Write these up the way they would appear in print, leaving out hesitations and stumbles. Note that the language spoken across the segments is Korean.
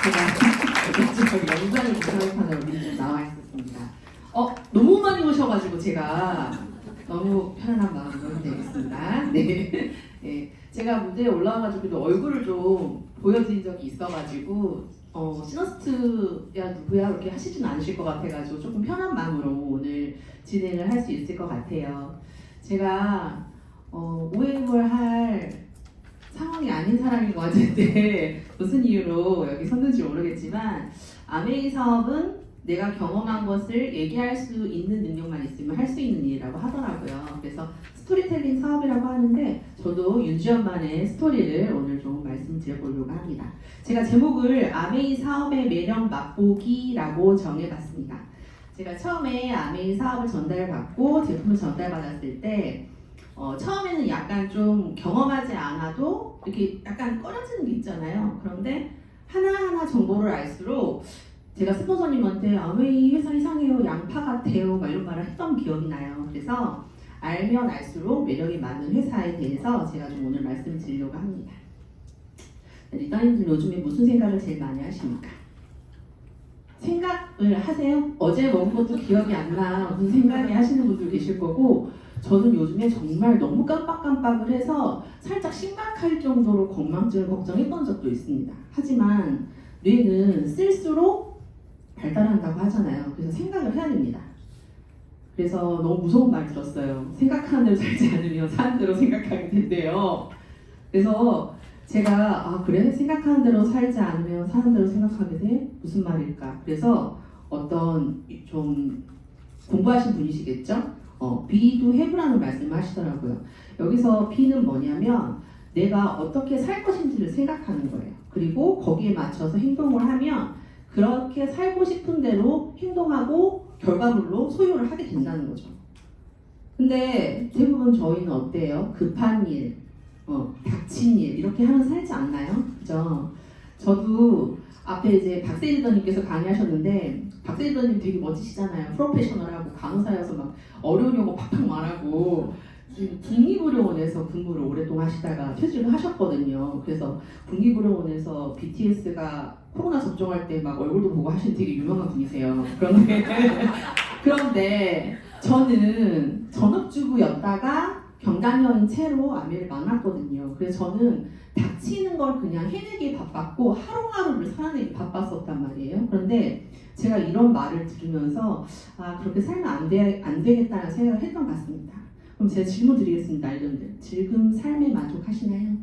제가 영상을 구성하느라 우리 좀 나와 있었습니다. 너무 많이 오셔가지고 제가 너무 편안한 마음으로 되겠습니다. 네. 네. 제가 무대에 올라와가지고 얼굴을 좀 보여드린 적이 있어가지고 시너스트야 누구야 이렇게 하시진 않으실 것 같아가지고 조금 편한 마음으로 오늘 진행을 할 수 있을 것 같아요. 제가 오해를 할 상황이 아닌 사람인 것 같은데 무슨 이유로 여기 섰는지 모르겠지만 아메이 사업은 내가 경험한 것을 얘기할 수 있는 능력만 있으면 할 수 있는 일이라고 하더라고요. 그래서 스토리텔링 사업이라고 하는데 저도 윤지연만의 스토리를 오늘 좀 말씀드려보려고 합니다. 제가 제목을 아메이 사업의 매력 맛보기라고 정해봤습니다. 제가 처음에 아메이 사업을 전달받고 제품을 전달받았을 때 처음에는 약간 좀 경험하지 않아도 이렇게 약간 꺼려지는 게 있잖아요. 그런데 하나하나 정보를 알수록 제가 스폰서님한테 아메이 회사 이상해요, 양파 같아요 막 이런 말을 했던 기억이 나요. 그래서 알면 알수록 매력이 많은 회사에 대해서 제가 좀 오늘 말씀드리려고 합니다. 리더님들 요즘에 무슨 생각을 제일 많이 하십니까? 생각을 하세요? 어제 먹은 것도 기억이 안 나 무슨 생각이 하시는 분들 계실 거고 저는 요즘에 정말 너무 깜빡깜빡을 해서 살짝 심각할 정도로 건망증을 걱정했던 적도 있습니다. 하지만 뇌는 쓸수록 발달한다고 하잖아요. 그래서 생각을 해야 됩니다. 그래서 너무 무서운 말 들었어요. 생각하는 대로 살지 않으면 사는 대로 생각하게 된대요. 그래서 제가 그래? 생각하는 대로 살지 않으면 사는 대로 생각하게 돼? 무슨 말일까? 그래서 어떤 좀 공부하신 분이시겠죠? be to have라는 말씀을 하시더라고요. 여기서 be는 뭐냐면 내가 어떻게 살 것인지를 생각하는 거예요. 그리고 거기에 맞춰서 행동을 하면 그렇게 살고 싶은 대로 행동하고 결과물로 소유를 하게 된다는 거죠. 근데 대부분 저희는 어때요? 급한 일, 닥친 일 이렇게 하면 살지 않나요? 그죠? 저도 앞에 이제 박세 리더님께서 강의하셨는데 박세 리더님 되게 멋지시잖아요. 프로페셔널하고 간호사여서 막 어려운 용어 팍팍 말하고 지금 국립의료원에서 근무를 오랫동안 하시다가 퇴직을 하셨거든요. 그래서 국립의료원에서 BTS가 코로나 접종할 때 막 얼굴도 보고 하신 되게 유명한 분이세요. 그런데 저는 전업주부였다가 경단녀인 채로 아메를 만났거든요. 그래서 저는 닥치는 걸 그냥 해내기 바빴고 하루하루를 살아내기 바빴었단 말이에요. 그런데 제가 이런 말을 들으면서 그렇게 살면 안 되겠다는 생각을 했던 것 같습니다. 그럼 제가 질문 드리겠습니다. 이런데 지금 삶에 만족하시나요?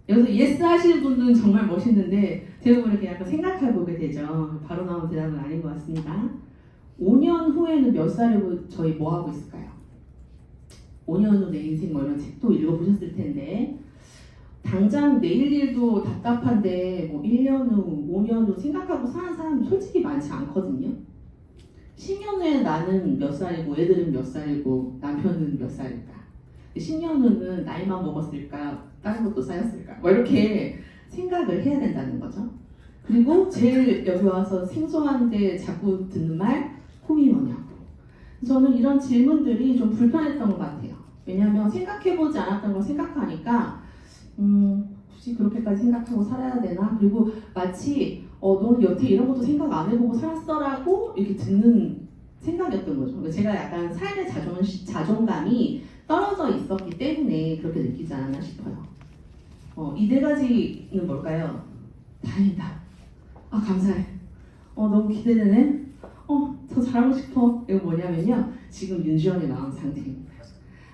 여기서 예스 하시는 분들은 정말 멋있는데 대부분 이렇게 약간 생각해보게 되죠. 바로 나온 대답은 아닌 것 같습니다. 5년 후에는 몇 살이고 저희 뭐 하고 있을까요? 5년 후 내 인생 뭐 이런 책도 읽어보셨을 텐데 당장 내일 일도 답답한데 뭐 1년 후, 5년 후 생각하고 사는 사람 솔직히 많지 않거든요. 10년 후에 나는 몇 살이고 애들은 몇 살이고 남편은 몇 살일까? 10년 후는 나이만 먹었을까? 다른 것도 쌓였을까? 뭐 이렇게 생각을 해야 된다는 거죠. 그리고 제일 여기 와서 생소한데 자꾸 듣는 말 꿈이 뭐냐고. 저는 이런 질문들이 좀 불편했던 것 같아요. 왜냐하면 생각해보지 않았던 걸 생각하니까 굳이 그렇게까지 생각하고 살아야 되나? 그리고 마치 너는 여태 이런 것도 생각 안 해보고 살았어라고 이렇게 듣는 생각이었던 거죠. 그러니까 제가 약간 삶의 자존감이 떨어져 있었기 때문에 그렇게 느끼지 않았나 싶어요. 이 네 가지는 뭘까요? 다행이다. 감사해. 너무 기대되네. 더 잘하고 싶어. 이거 뭐냐면요. 지금 윤지연의 마음 상태입니다.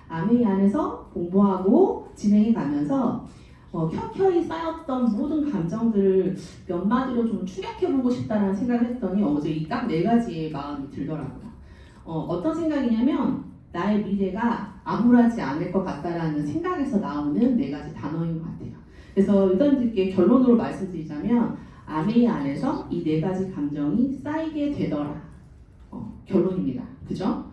아메이 안에서 공부하고 진행해 가면서 켜켜이 쌓였던 모든 감정들을 몇 마디로 좀 추격해보고 싶다라는 생각을 했더니 어제 이 딱 네 가지의 마음이 들더라고요. 어떤 생각이냐면 나의 미래가 암울하지 않을 것 같다라는 생각에서 나오는 네 가지 단어인 것 같아요. 그래서 일단들께 결론으로 말씀드리자면 아메이 안에서 이 네 가지 감정이 쌓이게 되더라. 결론입니다. 그죠?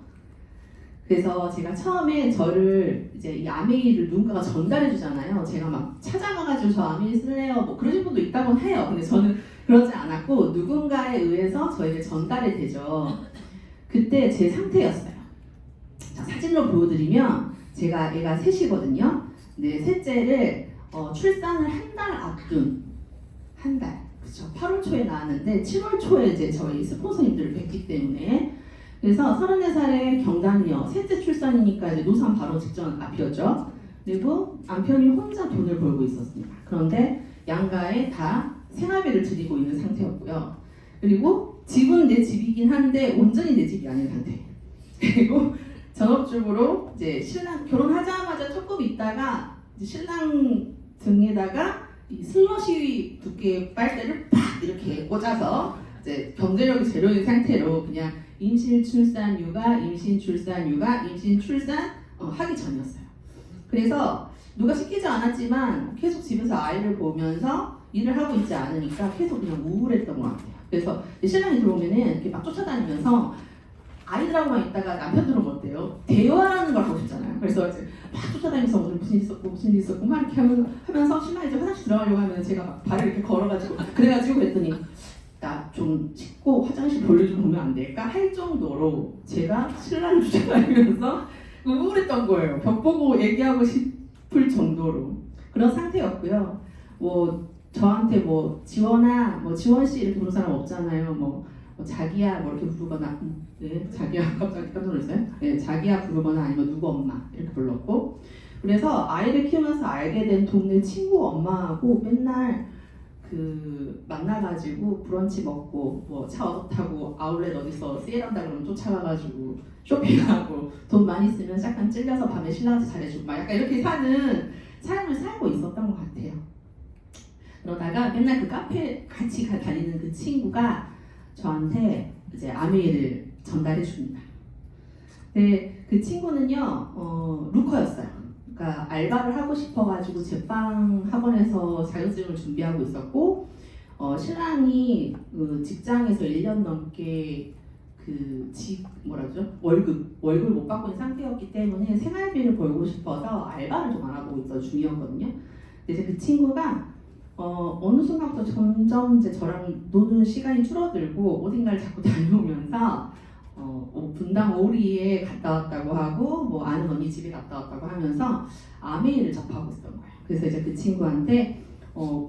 그래서 제가 처음에 저를 이제 이 아메이를 누군가가 전달해 주잖아요. 제가 막 찾아가가지고 저 아메이 쓸래요 뭐 그러신 분도 있다고 해요. 근데 저는 그러지 않았고 누군가에 의해서 저에게 전달이 되죠. 그때 제 상태였어요. 자, 사진으로 보여드리면 제가 애가 셋이거든요. 근데 셋째를 출산을 한 달 앞둔 한 달 그쵸. 8월 초에 나왔는데 7월 초에 이제 저희 스폰서님들을 뵙기 때문에 그래서 34살의 경단녀 셋째 출산이니까 이제 노산 바로 직전 앞이었죠. 그리고 남편이 혼자 돈을 벌고 있었습니다. 그런데 양가에 다 생활비를 드리고 있는 상태였고요. 그리고 집은 내 집이긴 한데 온전히 내 집이 아닌 상태. 그리고 전업주부로 이제 신랑 결혼하자마자 조금 있다가 이제 신랑 등에다가 이 슬러시 두께의 빨대를 팍 이렇게 꽂아서 이제 경제력이 제로인 상태로 그냥 임신 출산 육아 임신 출산 육아 임신 출산 하기 전이었어요. 그래서 누가 시키지 않았지만 계속 집에서 아이를 보면서 일을 하고 있지 않으니까 계속 그냥 우울했던 것 같아요. 그래서 신랑이 들어오면은 이렇게 막 쫓아다니면서 아이들하고만 있다가 남편들은 어때요? 대화하는 걸 하고 싶잖아요. 그래서 이제 막 쫓아다니면서 오늘 무슨 일 있었고 무슨 일 있었고 막 이렇게 하면서 신랑이 이제 화장실 들어가려고 하면 제가 막 발을 이렇게 걸어가지고 그랬더니 나 좀 씻고 화장실 볼일 좀 보면 안 될까? 할 정도로 제가 신랑을 쫓아다니면서 우울했던 거예요. 벽 보고 얘기하고 싶을 정도로 그런 상태였고요. 뭐 저한테 뭐 지원아, 뭐 지원 씨 이렇게 부르는 사람 없잖아요. 뭐 자기야 뭐 이렇게 부르거나 네, 자기야 깜짝 놀랐어요. 네, 자기야 부르거나 아니면 누구 엄마 이렇게 불렀고 그래서 아이를 키우면서 알게 된 동네 친구 엄마하고 맨날 그 만나가지고 브런치 먹고 뭐 차 얻어 타고 아울렛 어디서 세일한다 그러면 쫓아가가지고 쇼핑하고 돈 많이 쓰면 약간 찔려서 밤에 신랑한테 잘해주고 막 약간 이렇게 사는 삶을 살고 있었던 것 같아요. 그러다가 맨날 그 카페 같이 다니는 그 친구가 저한테 이제 아메이를 전달해 줍니다. 근데 그 친구는요 루커였어요. 그러니까 알바를 하고 싶어가지고 제빵 학원에서 자격증을 준비하고 있었고 신랑이 그 직장에서 1년 넘게 월급을 못 받고 있는 상태였기 때문에 생활비를 벌고 싶어서 알바를 좀 알아보고 있던 중이었거든요. 근데 이제 그 친구가 어느 순간부터 점점 이제 저랑 노는 시간이 줄어들고 어딘가를 자꾸 다녀오면서 분당 오리에 갔다 왔다고 하고 뭐 아는 언니 집에 갔다 왔다고 하면서 아메이를 접하고 있었던 거예요. 그래서 이제 그 친구한테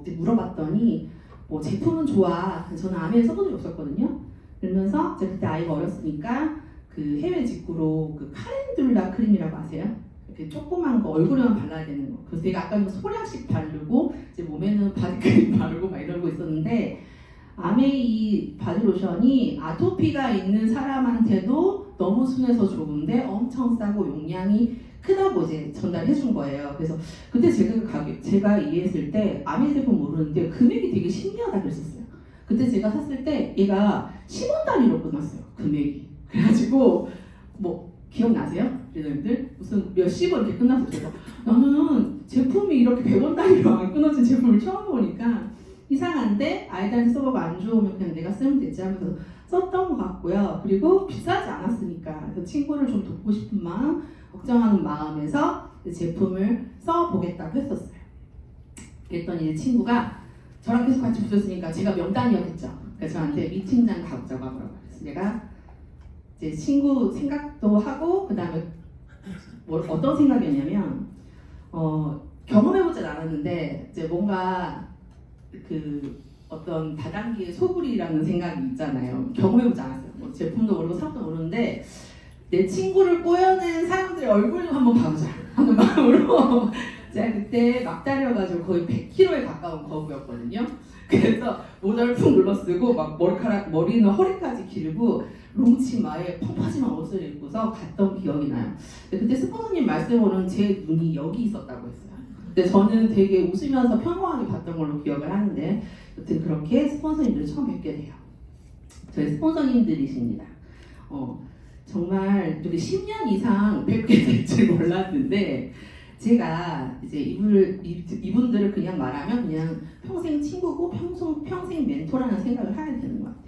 이제 물어봤더니 뭐 제품은 좋아. 저는 아메이를 써본 적이 없었거든요. 그러면서 제가 그때 아이가 어렸으니까 그 해외 직구로 그 카렌듈라 크림이라고 아세요? 이렇게 조그만 거 얼굴에만 발라야 되는 거. 그래서 제가 아까는 소량씩 바르고 이제 몸에는 바디크림 바르고 막 이러고 있었는데 아메이 바디로션이 아토피가 있는 사람한테도 너무 순해서 좋은데 엄청 싸고 용량이 크다고 이제 전달해 준 거예요. 그래서 그때 제가 이해했을 때 아메이 제품 모르는데 금액이 되게 신기하다 그랬었어요. 그때 제가 샀을 때 얘가 10원 단위로 끝났어요. 금액이. 그래가지고 뭐 기억나세요? 여러분들? 무슨 몇십 원 이렇게 끝났어요. 제가 나는 제품이 이렇게 100원 단위로 안 끊어진 제품을 처음 보니까 이상한데 아이들한테 써보고 안 좋으면 그냥 내가 쓰면 되지 하면서 썼던 것 같고요. 그리고 비싸지 않았으니까 그래서 친구를 좀 돕고 싶은 마음, 걱정하는 마음에서 제품을 써보겠다고 했었어요. 그랬더니 이제 친구가 저랑 계속 같이 붙였으니까 제가 명단이었겠죠. 그래서 저한테 미팅장 가보자고 하더라고요. 그래서 내가 이제 친구 생각도 하고 그 다음에 어떤 생각이었냐면 경험해보진 않았는데 이제 뭔가 그 어떤 다단계의 소굴이라는 생각이 있잖아요. 경험해보지 않았어요. 뭐 제품도 모르고 사업도 모르는데 내 친구를 꼬여낸 사람들의 얼굴 좀 한번 봐보자 하는 마음으로 제가 그때 막 달려가지고 거의 100kg에 가까운 거부였거든요. 그래서 모자를 푹 눌러 쓰고 막 머리는 허리까지 길고 롱치마에 펑퍼짐한 옷을 입고서 갔던 기억이 나요. 근데 그때 스폰서님 말씀으로는 제 눈이 여기 있었다고 했어요. 근데 저는 되게 웃으면서 평범하게 봤던 걸로 기억을 하는데 여튼 그렇게 스폰서님들을 처음 뵙게 돼요. 저희 스폰서님들이십니다. 정말 이렇게 10년 이상 뵙게 될 줄 몰랐는데 제가 이제 이분들을 그냥 말하면 그냥 평생 친구고 평생 멘토라는 생각을 하게 되는 것 같아요.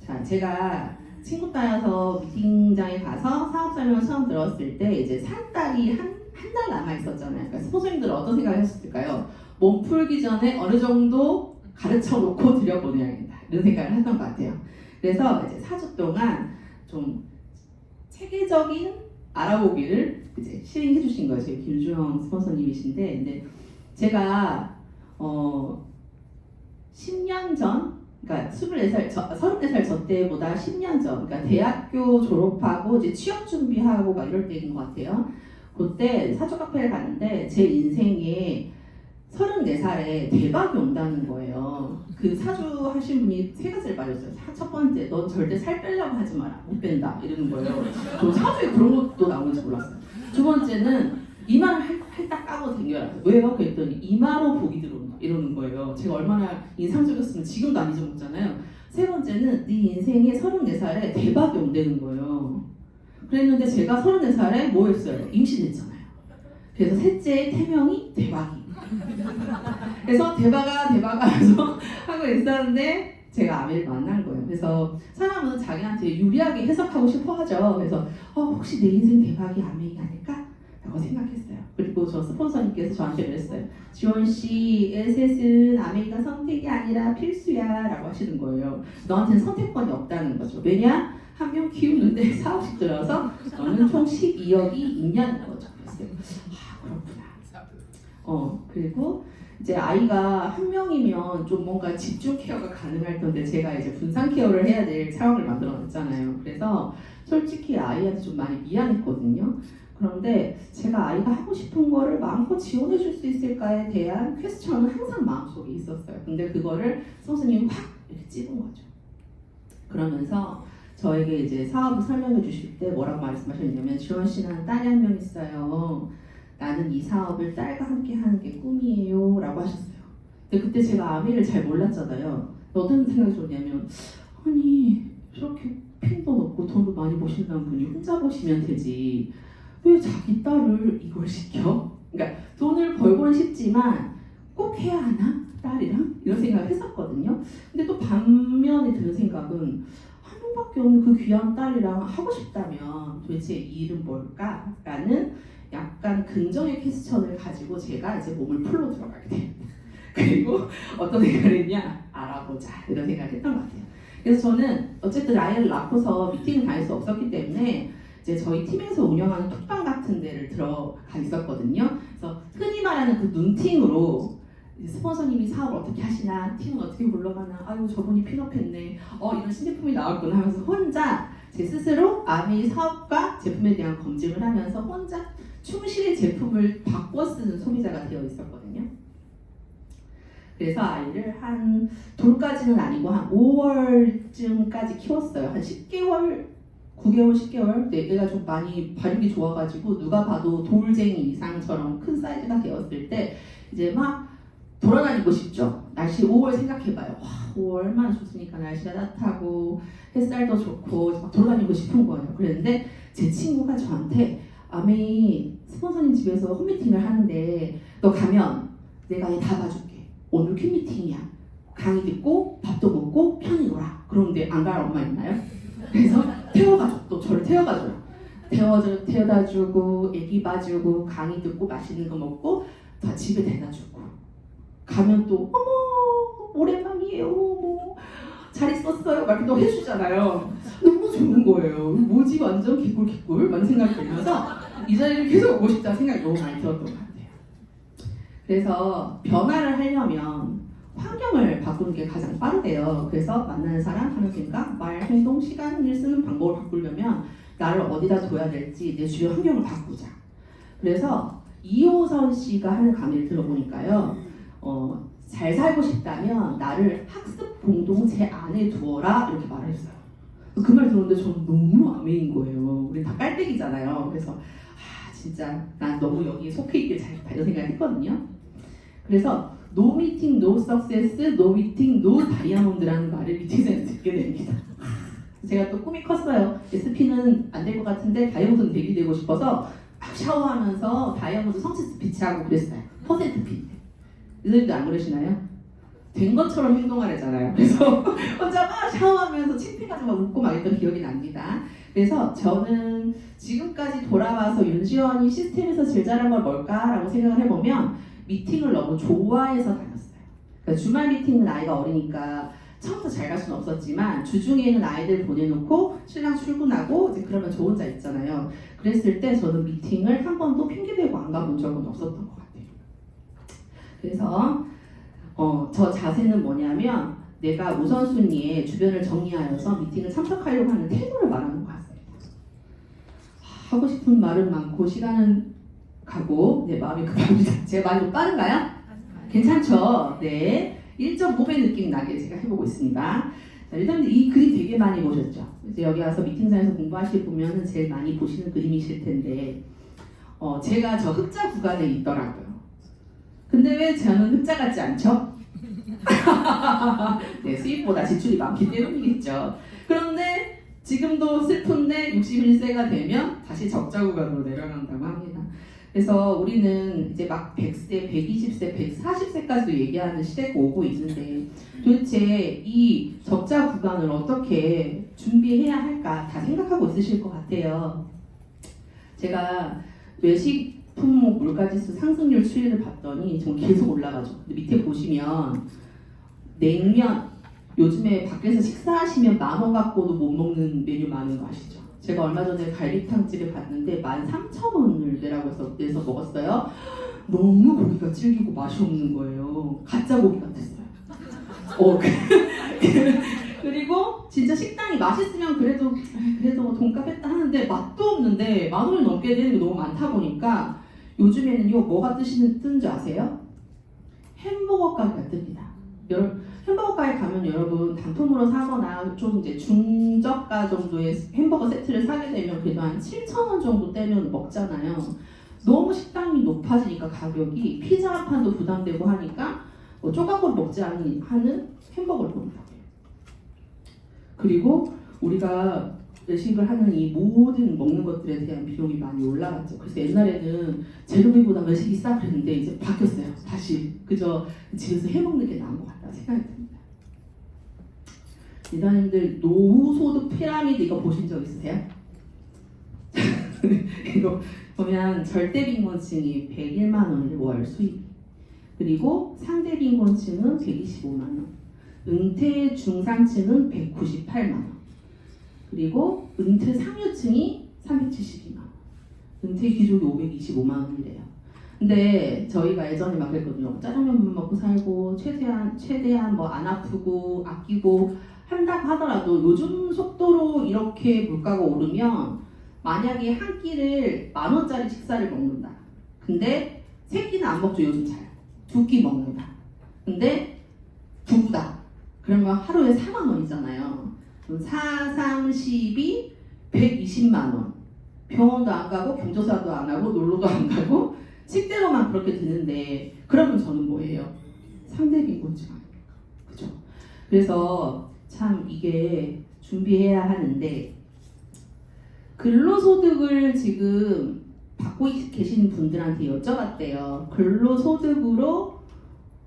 자, 제가 친구 따라서 미팅장에 가서 사업 설명을 처음 들었을 때 이제 산 딸이 한 달 남아 있었잖아요. 그러니까 스폰서님들은 어떤 생각을 하셨을까요? 몸 풀기 전에 어느 정도 가르쳐 놓고 들여보내야겠다 이런 생각을 했던 것 같아요. 그래서 이제 4주 동안 좀 체계적인 알아보기를 이제 시행해 주신 거예요. 저희 김주영 스폰서님이신데, 근데 제가 10년 전, 그러니까 34살 저 때보다 10년 전, 그러니까 대학교 졸업하고 이제 취업 준비하고 막 이럴 때인 것 같아요. 그때 사주 카페를 갔는데 제 인생에 34살에 대박이 온다는 거예요. 그 사주 하신 분이 세 가지를 말했어요. 첫 번째, 넌 절대 살 빼려고 하지 마라. 못 뺀다. 이러는 거예요. 저 사주에 그런 것도 나오는지 몰랐어요. 두 번째는 이마를 핥딱 까고 댕겨라. 왜요? 그랬더니 이마로 복이 들어온다. 이러는 거예요. 제가 얼마나 인상적이었으면 지금도 안 잊어먹잖아요. 세 번째는 네 인생에 34살에 대박이 온다는 거예요. 그랬는데 제가 34살에 뭐 했어요? 임신했잖아요. 그래서 셋째 태명이 대박이. 그래서 대박아 해서 하고 있었는데 제가 아미를 만난 거예요. 그래서 사람은 자기한테 유리하게 해석하고 싶어 하죠. 그래서 혹시 내 인생 대박이 아미이 아닐까? 라고 생각했어요. 그리고 저 스폰서님께서 저한테 그랬어요. 지원씨, 에셋은 아메이가 선택이 아니라 필수야 라고 하시는 거예요. 너한테는 선택권이 없다는 거죠. 왜냐? 한 명 키우는데 4억씩 들어서 너는 총 12억이 있냐는 거죠. 그랬어요. 그렇구나. 그리고 이제 아이가 한 명이면 좀 뭔가 집중 케어가 가능할 텐데 제가 이제 분산 케어를 해야 될 상황을 만들어 놨잖아요. 그래서 솔직히 아이한테 좀 많이 미안했거든요. 그런데 제가 아이가 하고 싶은 거를 마음껏 지원해 줄 수 있을까에 대한 퀘스천은 항상 마음속에 있었어요. 근데 그거를 선생님이 확 이렇게 찝은 거죠. 그러면서 저에게 이제 사업을 설명해 주실 때 뭐라고 말씀하셨냐면 지원 씨는 딸이 한 명 있어요. 나는 이 사업을 딸과 함께 하는 게 꿈이에요 라고 하셨어요. 근데 그때 제가 아미를 잘 몰랐잖아요. 어떤 생각이 들었냐면 아니 저렇게 핀도 넣고 돈도 많이 버신다는 분이 혼자 버시면 되지 왜 자기 딸을 이걸 시켜? 그러니까 돈을 벌고는 싶지만 꼭 해야 하나? 딸이랑? 이런 생각을 했었거든요. 근데 또 반면에 드는 생각은 한 명밖에 없는 그 귀한 딸이랑 하고 싶다면 도대체 이 일은 뭘까? 라는 약간 긍정의 퀘스천을 가지고 제가 이제 몸을 풀로 들어가게 됩니다. 그리고 어떤 생각을 했냐? 알아보자 이런 생각을 했던 것 같아요. 그래서 저는 어쨌든 아이를 낳고서 미팅을 다닐 수 없었기 때문에 이제 저희 팀에서 운영하는 톡방 같은 데를 들어가 있었거든요. 그래서 흔히 말하는 그 눈팅으로 스폰서님이 사업을 어떻게 하시나, 팀은 어떻게 굴러가나, 아유 저분이 픽업했네, 이런 신제품이 나왔구나 하면서 혼자 제 스스로 아미 사업과 제품에 대한 검증을 하면서 혼자 충실히 제품을 바꿔 쓰는 소비자가 되어 있었거든요. 그래서 아이를 한 돌까지는 아니고 한 5월쯤까지 키웠어요. 한 10개월, 9개월, 10개월 애가 좀 많이 발육이 좋아가지고 누가 봐도 돌쟁이 이상처럼 큰 사이즈가 되었을 때 이제 막 돌아다니고 싶죠. 날씨 5월 생각해봐요. 와, 5월 얼마나 좋습니까? 날씨가 따뜻하고 햇살도 좋고 막 돌아다니고 싶은 거예요. 그랬는데 제 친구가 저한테 아메이 스폰서님 집에서 홈미팅을 하는데 너 가면 내가 얘 다 봐줄게. 오늘 큐미팅이야. 강의 듣고 밥도 먹고 편히 놀아. 그런데 안 갈 엄마 있나요? 그래서 태워가지고 또 저를 태워가줘요. 태워다주고 애기 봐주고 강의 듣고 맛있는 거 먹고 다 집에 대다주고 가면 또 어머 오랜만이에요. 뭐 잘 있었어요. 막 또 해주잖아요. 너무 좋은 거예요. 뭐지 완전 개꿀 많은 생각이 들면서 이 자리를 계속 오고 싶다는 생각이 너무 많이 들었던 것 같아요. 그래서 변화를 하려면 환경을 바꾸는 게 가장 빠르대요. 그래서 만나는 사람, 하는 생각, 말, 행동, 시간을 쓰는 방법을 바꾸려면 나를 어디다 둬야 될지 내 주변 환경을 바꾸자. 그래서 이호선 씨가 하는 강의를 들어보니까요. 잘 살고 싶다면 나를 학습 공동체 안에 두어라 이렇게 말을 했어요. 그 말 들었는데 저는 너무 아메인 거예요. 우리 다 깔때기잖아요. 그래서 진짜 난 너무 여기에 속해 있길 잘했다 이런 생각을 했거든요. 그래서 No meeting, no success, no meeting, no 다이아몬드라는 말을 미팅에서 듣게 됩니다. 제가 또 꿈이 컸어요. SP는 안 될 것 같은데 다이아몬드는 되고 싶어서 막 샤워하면서 다이아몬드 성취 스피치하고 그랬어요. 퍼센트 피. 이들도 안 그러시나요? 된 것처럼 행동하래잖아요. 그래서 혼자 막 샤워하면서 창피해가지고 막 웃고 막 했던 기억이 납니다. 그래서 저는 지금까지 돌아와서 윤지원이 시스템에서 제일 잘한 건 뭘까라고 생각을 해보면 미팅을 너무 좋아해서 다녔어요. 그러니까 주말 미팅은 아이가 어리니까 처음부터 잘 갈 수는 없었지만 주중에는 아이들 보내놓고 신랑 출근하고 이제 그러면 저 혼자 있잖아요. 그랬을 때 저는 미팅을 한 번도 핑계대고 안 가본 적은 없었던 것 같아요. 그래서 저 자세는 뭐냐면 내가 우선순위에 주변을 정리하여서 미팅을 참석하려고 하는 태도를 말하는 것 같습니다. 하고 싶은 말은 많고 시간은 가고 내 마음이 급합니다. 제가 말이 좀 빠른가요? 괜찮죠? 네. 1.5배 느낌 나게 제가 해보고 있습니다. 자, 일단 이 그림 되게 많이 보셨죠? 이제 여기 와서 미팅장에서 공부하실 보면은 제일 많이 보시는 그림이실 텐데 제가 저 흑자 구간에 있더라고요. 근데 왜 저는 흑자 같지 않죠? 네, 수입보다 지출이 많기 때문이겠죠. 그런데 지금도 슬픈데 61세가 되면 다시 적자 구간으로 내려간다고 합니다. 그래서 우리는 이제 막 100세, 120세, 140세까지도 얘기하는 시대가 오고 있는데 도대체 이 적자 구간을 어떻게 준비해야 할까 다 생각하고 있으실 것 같아요. 제가 외식품목 물가지수 상승률 추이를 봤더니 좀 계속 올라가죠. 근데 밑에 보시면 냉면 요즘에 밖에서 식사하시면 10,000원 갖고도 못 먹는 메뉴 많은 거 아시죠? 제가 얼마 전에 갈비탕 집에 갔는데 13,000원을 내서 먹었어요. 너무 고기가 질기고 맛이 없는 거예요. 가짜 고기 같았어요. 그리고 진짜 식당이 맛있으면 그래도 돈값 했다 하는데 맛도 없는데 10,000원이 넘게 되는 게 너무 많다 보니까 요즘에는요 뭐가 뜨는지 아세요? 햄버거 가게가 뜹니다. 햄버거 가게 가면 여러분 단품으로 사거나 좀 이제 중저가 정도의 햄버거 세트를 사게 되면 그래도 한 7,000원 정도 떼면 먹잖아요. 너무 식당이 높아지니까 가격이 피자 한 판도 부담되고 하니까 조각으로 먹지 하는 햄버거를 먹는다고요. 그리고 우리가 외식을 하는 이 모든 먹는 것들에 대한 비용이 많이 올라갔죠. 그래서 옛날에는 재료비보다 외식이 싸 그랬는데 이제 바뀌었어요. 다시 그저 집에서 해먹는 게 나은 것 같다 생각이 듭니다. 이사님들 노후소득 피라미드 이거 보신 적 있으세요? 이거 보면 절대 빈곤층이 101만 원을 월 수입, 그리고 상대 빈곤층은 125만 원, 은퇴 중상층은 198만 원, 그리고 은퇴 상류층이 372만 원, 은퇴 귀족이 525만 원이래요. 근데 저희가 예전에 막 그랬거든요. 짜장면만 먹고 살고 최대한 뭐 안 아프고 아끼고 한다고 하더라도 요즘 속도로 이렇게 물가가 오르면 만약에 한 끼를 10,000원짜리 식사를 먹는다. 근데 3끼는 안 먹죠. 요즘 잘. 2끼 먹는다. 근데 부부다. 그러면 하루에 4만 원이잖아요. 그럼 4, 3, 12, 120만 원. 병원도 안 가고 경조사도 안 하고 놀러도 안 가고 식대로만 그렇게 드는데 그러면 저는 뭐예요? 상대 빈곤층 아닙니까? 그죠? 그래서 참 이게 준비해야 하는데 근로소득을 지금 받고 계시는 분들한테 여쭤봤대요. 근로소득으로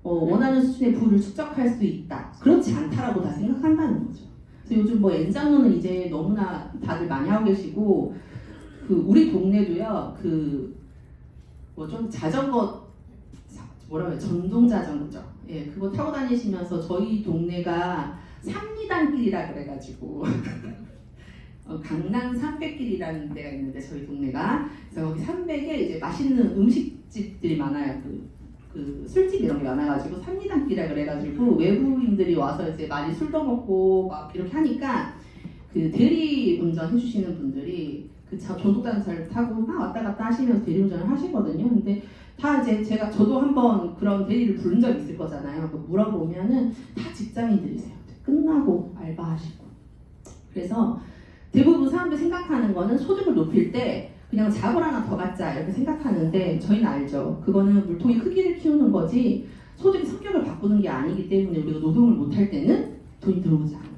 원하는 수준의 부를 축적할 수 있다. 그렇지 않다라고 다 생각한다는 거죠. 그래서 요즘 뭐 엔장로는 이제 너무나 다들 많이 하고 계시고 우리 동네도요. 좀 자전거 뭐라고 해요? 전동 자전거죠. 예, 그거 타고 다니시면서 저희 동네가 삼리단길이라 그래가지고 강남 300길이라는 데가 있는데 저희 동네가 그래서 거기 300에 이제 맛있는 음식집들이 많아요. 그 술집 이런 게 많아가지고 삼리단길이라 그래가지고 외부인들이 와서 이제 많이 술도 먹고 막 이렇게 하니까 그 대리 운전 해주시는 분들이 그 전동단차를 타고 막 왔다 갔다 하시면서 대리 운전을 하시거든요. 근데 다 이제 저도 한번 그런 대리를 부른 적이 있을 거잖아요. 물어보면은 다 직장인들이세요. 끝나고 알바하시고. 그래서 대부분 사람들이 생각하는 거는 소득을 높일 때 그냥 작을 하나 더 갖자 이렇게 생각하는데 저희는 알죠. 그거는 물통의 크기를 키우는 거지 소득의 성격을 바꾸는 게 아니기 때문에 우리가 노동을 못할 때는 돈이 들어오지 않아요.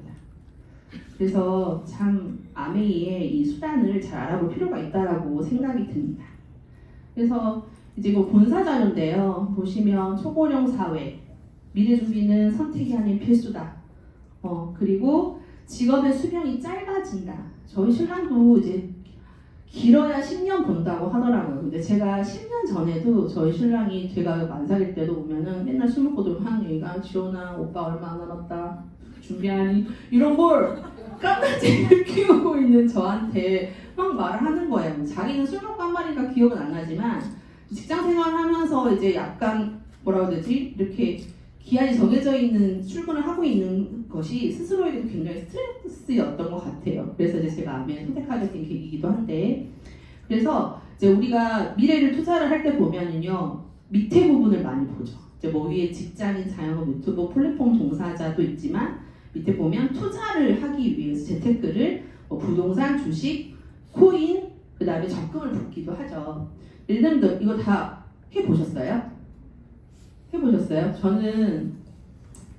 그래서 참 아메이의 이 수단을 잘 알아볼 필요가 있다라고 생각이 듭니다. 그래서 이제 이거 본사 자료인데요. 보시면 초고령 사회, 미래 준비는 선택이 아닌 필수다. 그리고 직업의 수명이 짧아진다. 저희 신랑도 이제 길어야 10년 본다고 하더라고요. 근데 제가 10년 전에도 저희 신랑이 제가 만삭일 때도 보면은 맨날 술 먹고 들고 하는 얘기가 지원아 오빠 얼마 안 남았다 준비하니 이런 걸 깜짝이를 키우고 있는 저한테 막 말을 하는 거예요. 자기는 술 먹고 한 말이니까 기억은 안 나지만 직장 생활을 하면서 이제 약간 뭐라고 해야 되지? 이렇게 기한이 정해져 있는 출근을 하고 있는 것이 스스로에게도 굉장히 스트레스였던 것 같아요. 그래서 이제 제가 아메를 선택하게 된 계기이기도 한데, 그래서 이제 우리가 미래를 투자를 할 때 보면은요, 밑에 부분을 많이 보죠. 이제 뭐 위에 직장인, 자영업, 유튜버, 플랫폼 종사자도 있지만 밑에 보면 투자를 하기 위해서 재테크를 뭐 부동산, 주식, 코인, 그 다음에 적금을 붓기도 하죠. 여러분들 이거 다 해보셨어요? 해보셨어요? 저는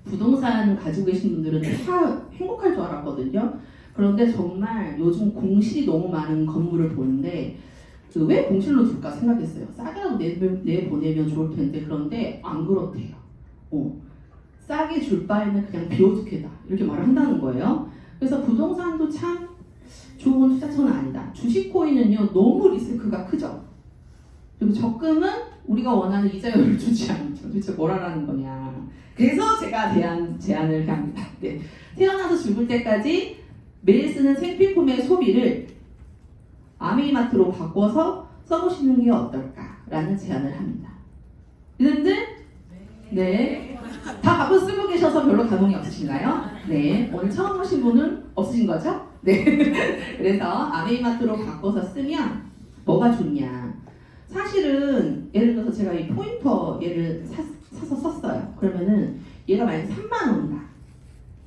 부동산 가지고 계신 분들은 다 행복할 줄 알았거든요. 그런데 정말 요즘 공실이 너무 많은 건물을 보는데 왜 공실로 둘까 생각했어요. 싸게라도 내보내면 좋을 텐데 그런데 안 그렇대요. 싸게 줄 바에는 그냥 비워두게다 이렇게 말을 한다는 거예요. 그래서 부동산도 참 좋은 투자처는 아니다. 주식 코인은요 너무 리스크가 크죠. 그리고 적금은 우리가 원하는 이자율을 주지 않죠. 도대체 뭘 하라는 거냐. 그래서 제가 제안을 합니다. 네. 태어나서 죽을 때까지 매일 쓰는 생필품의 소비를 아메이마트로 바꿔서 써보시는 게 어떨까라는 제안을 합니다. 여러분들? 네. 다 바꿔 쓰고 계셔서 별로 감흥이 없으신가요? 네. 오늘 처음 오신 분은 없으신 거죠? 네. 그래서 아메이마트로 바꿔서 쓰면 뭐가 좋냐. 사실은 예를 들어서 제가 이 포인터 얘를 사서 썼어요. 그러면은 얘가 만약에 3만 원이다.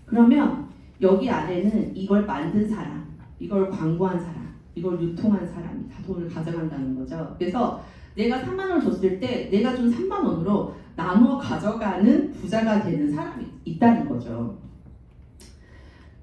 그러면 여기 안에는 이걸 만든 사람, 이걸 광고한 사람, 이걸 유통한 사람이 다 돈을 가져간다는 거죠. 그래서 내가 3만 원을 줬을 때 내가 준 3만 원으로 나눠 가져가는 부자가 되는 사람이 있다는 거죠.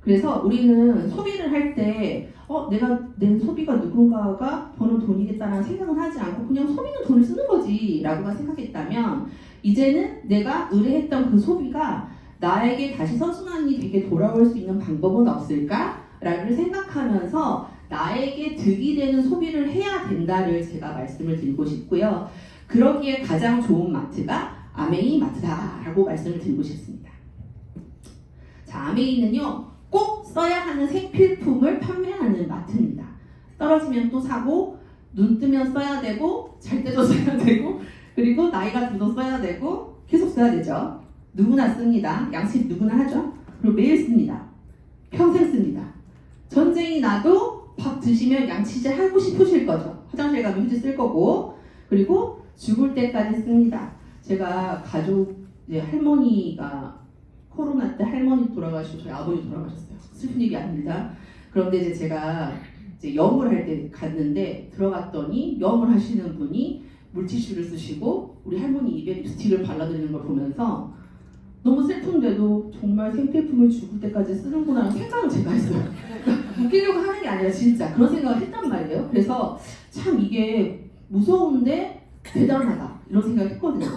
그래서 우리는 소비를 할 때 내가 내 소비가 누군가가 버는 돈이겠다라는 생각은 하지 않고 그냥 소비는 돈을 쓰는 거지 라고만 생각했다면 이제는 내가 의뢰했던 그 소비가 나에게 다시 선순환이 되게 돌아올 수 있는 방법은 없을까? 라를 생각하면서 나에게 득이 되는 소비를 해야 된다를 제가 말씀을 드리고 싶고요. 그러기에 가장 좋은 마트가 아메이 마트다 라고 말씀을 드리고 싶습니다. 자, 아메이는요 꼭 써야 하는 생필품을 판매하는 마트입니다. 떨어지면 또 사고 눈 뜨면 써야 되고 잘 때도 써야 되고 그리고 나이가 들어도 써야 되고 계속 써야 되죠. 누구나 씁니다. 양치 누구나 하죠. 그리고 매일 씁니다. 평생 씁니다. 전쟁이 나도 밥 드시면 양치질 하고 싶으실 거죠. 화장실 가면 휴지 쓸 거고 그리고 죽을 때까지 씁니다. 제가 가족 할머니가 코로나 때 할머니 돌아가시고 저희 아버지 돌아가셨어요. 슬픈 일이 아닙니다. 그런데 이제 제가 염을 할 때 갔는데 들어갔더니 염을 하시는 분이 물티슈를 쓰시고 우리 할머니 입에 립스틱을 발라드리는 걸 보면서 너무 슬픈데도 정말 생필품을 죽을 때까지 쓰는구나 하는 생각을 제가 했어요. 웃기려고 하는 게 아니라 진짜 그런 생각을 했단 말이에요. 그래서 참 이게 무서운데 대단하다 이런 생각을 했거든요.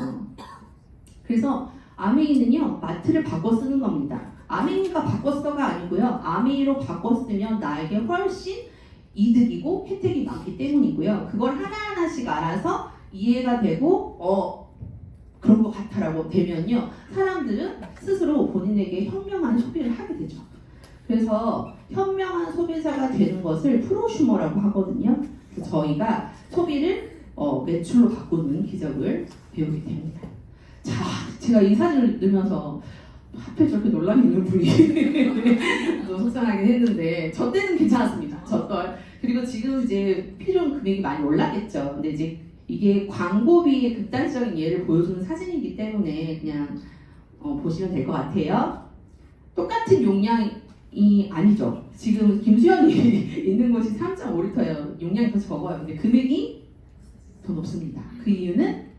그래서 아메이는요 마트를 바꿔 쓰는 겁니다. 아메이가 바꿔 써가 아니고요. 아메이로 바꿔 쓰면 나에게 훨씬 이득이고 혜택이 많기 때문이고요. 그걸 하나하나씩 알아서 이해가 되고 그런 것 같아라고 되면요. 사람들은 스스로 본인에게 현명한 소비를 하게 되죠. 그래서 현명한 소비자가 되는 것을 프로슈머라고 하거든요. 그래서 저희가 소비를 매출로 바꾸는 기적을 배우게 됩니다. 자, 제가 이 사진을 넣으면서 하필 저렇게 논란이 있는 분이 너무 속상하긴 했는데 저 때는 괜찮았습니다. 그리고 지금 이제 필요한 금액이 많이 올랐겠죠. 근데 이제 이게 광고비의 극단적인 예를 보여주는 사진이기 때문에 그냥 보시면 될 것 같아요. 똑같은 용량이 아니죠. 지금 김수현이 있는 곳이 3.5리터예요. 용량이 더 적어요. 근데 금액이 더 높습니다. 그 이유는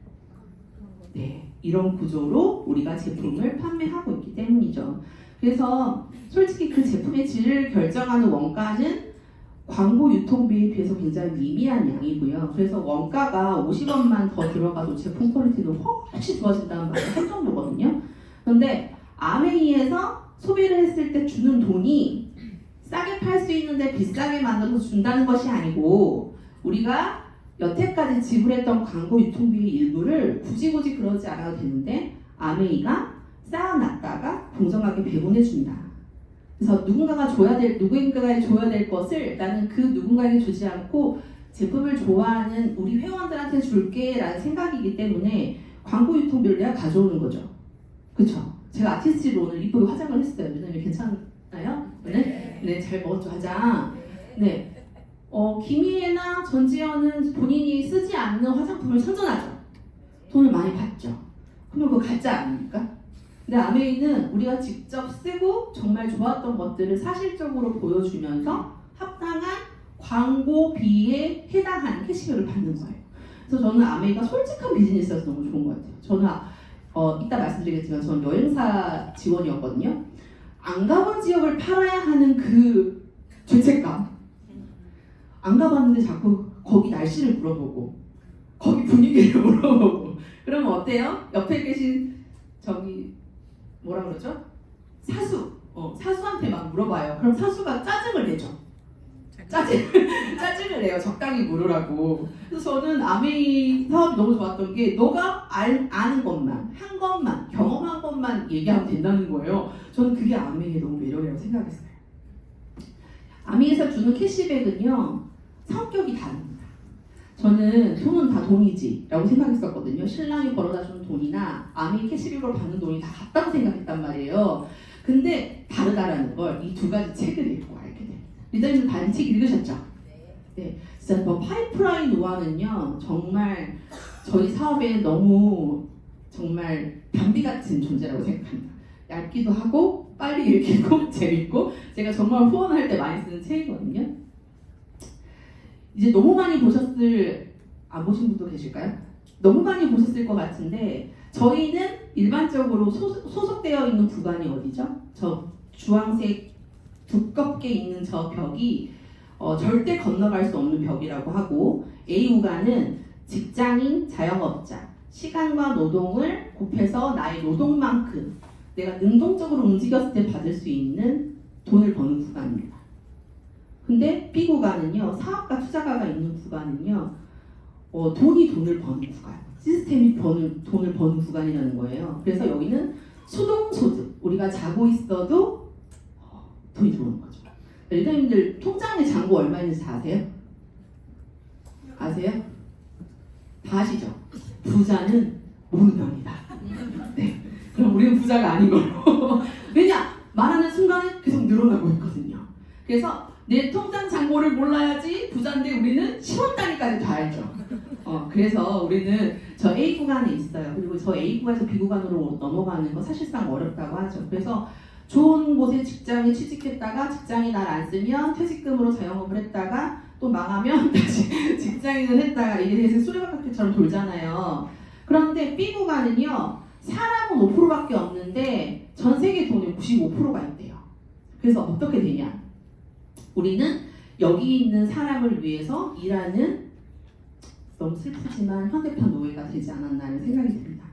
이런 구조로 우리가 제품을 판매하고 있기 때문이죠. 그래서 솔직히 그 제품의 질을 결정하는 원가는 광고 유통비에 비해서 굉장히 미미한 양이고요. 그래서 원가가 50원만 더 들어가도 제품 퀄리티도 훨씬 좋아진다는 말을 할 정도거든요. 그런데 아메이에서 소비를 했을 때 주는 돈이 싸게 팔 수 있는데 비싸게 만들어서 준다는 것이 아니고 우리가 여태까지 지불했던 광고 유통비의 일부를 굳이 그러지 않아도 되는데 아메이가 쌓아놨다가 공정하게 배분해준다. 그래서 누군가가 줘야 될 것을 나는 그 누군가에게 주지 않고 제품을 좋아하는 우리 회원들한테 줄게 라는 생각이기 때문에 광고 유통비를 내가 가져오는 거죠. 그쵸? 제가 아티스트로 오늘 이쁘게 화장을 했어요. 누나님 괜찮나요? 네? 네, 잘 먹었죠, 화장. 네. 김희애나 전지현은 본인이 쓰지 않는 화장품을 선전하죠. 돈을 많이 받죠. 그러면 그거 가짜 아닙니까? 근데 아메이는 우리가 직접 쓰고 정말 좋았던 것들을 사실적으로 보여주면서 합당한 광고비에 해당하는 캐시백을 받는 거예요. 그래서 저는 아메이가 솔직한 비즈니스여서 너무 좋은 것 같아요. 저는 이따 말씀드리겠지만 저는 여행사 지원이었거든요. 안 가본 지역을 팔아야 하는 그 죄책감. 안 가봤는데 자꾸 거기 날씨를 물어보고 거기 분위기를 물어보고 그러면 어때요? 옆에 계신 저기 뭐라 그러죠? 사수한테 막 물어봐요. 그럼 사수가 짜증을 내죠. 짜증을 내요. 적당히 물으라고. 그래서 저는 아메이 사업이 너무 좋았던 게 너가 아는 것만, 한 것만, 경험한 것만 얘기하면 된다는 거예요. 저는 그게 아메이의 너무 매력이라고 생각했어요. 아메이에서 주는 캐시백은요, 성격이 다릅니다. 저는 돈은 다 돈이지 라고 생각했었거든요. 신랑이 벌어다 주는 돈이나 아메이 캐시백으로 받는 돈이 다 같다고 생각했단 말이에요. 근데 다르다라는 걸 이 두 가지 책을 읽고 알게 됩니다. 리더님들 다 책 읽으셨죠? 네, 진짜 파이프라인 노화는요 정말 저희 사업에 너무 정말 변비 같은 존재라고 생각합니다. 얇기도 하고 빨리 읽히고 재밌고 제가 정말 후원할 때 많이 쓰는 책이거든요. 이제 너무 많이 안 보신 분도 계실까요? 너무 많이 보셨을 것 같은데 저희는 일반적으로 소속되어 있는 구간이 어디죠? 저 주황색 두껍게 있는 저 벽이 절대 건너갈 수 없는 벽이라고 하고 A 구간은 직장인, 자영업자, 시간과 노동을 곱해서 나의 노동만큼 내가 능동적으로 움직였을 때 받을 수 있는 돈을 버는 구간입니다. 근데 B 구간은요, 사업가 투자가가 있는 구간은요, 돈이 돈을 버는 구간, 시스템이 돈을 버는 구간이라는 거예요. 그래서 여기는 수동소득, 우리가 자고 있어도 돈이 들어오는 거죠. 리더님들 통장에 잔고 얼마 있는지 다 아세요? 아세요? 다 아시죠? 부자는 모른답니다. 네, 그럼 우리는 부자가 아닌 걸로. 왜냐? 말하는 순간에 계속 늘어나고 있거든요. 그래서 내 통장 잔고를 몰라야지 부자인데 우리는 10원 단위까지 다 알죠. 그래서 우리는 저 A 구간에 있어요. 그리고 저 A 구간에서 B 구간으로 넘어가는 거 사실상 어렵다고 하죠. 그래서 좋은 곳에 직장에 취직했다가 직장이 날 안 쓰면 퇴직금으로 자영업을 했다가 또 망하면 다시 직장인을 했다가 이게 계속 수레바퀴처럼 돌잖아요. 그런데 B 구간은요. 사람은 5%밖에 없는데 전 세계 돈이 95%가 있대요. 그래서 어떻게 되냐? 우리는 여기 있는 사람을 위해서 일하는 너무 슬프지만 현대판 노예가 되지 않았나 하는 생각이 듭니다.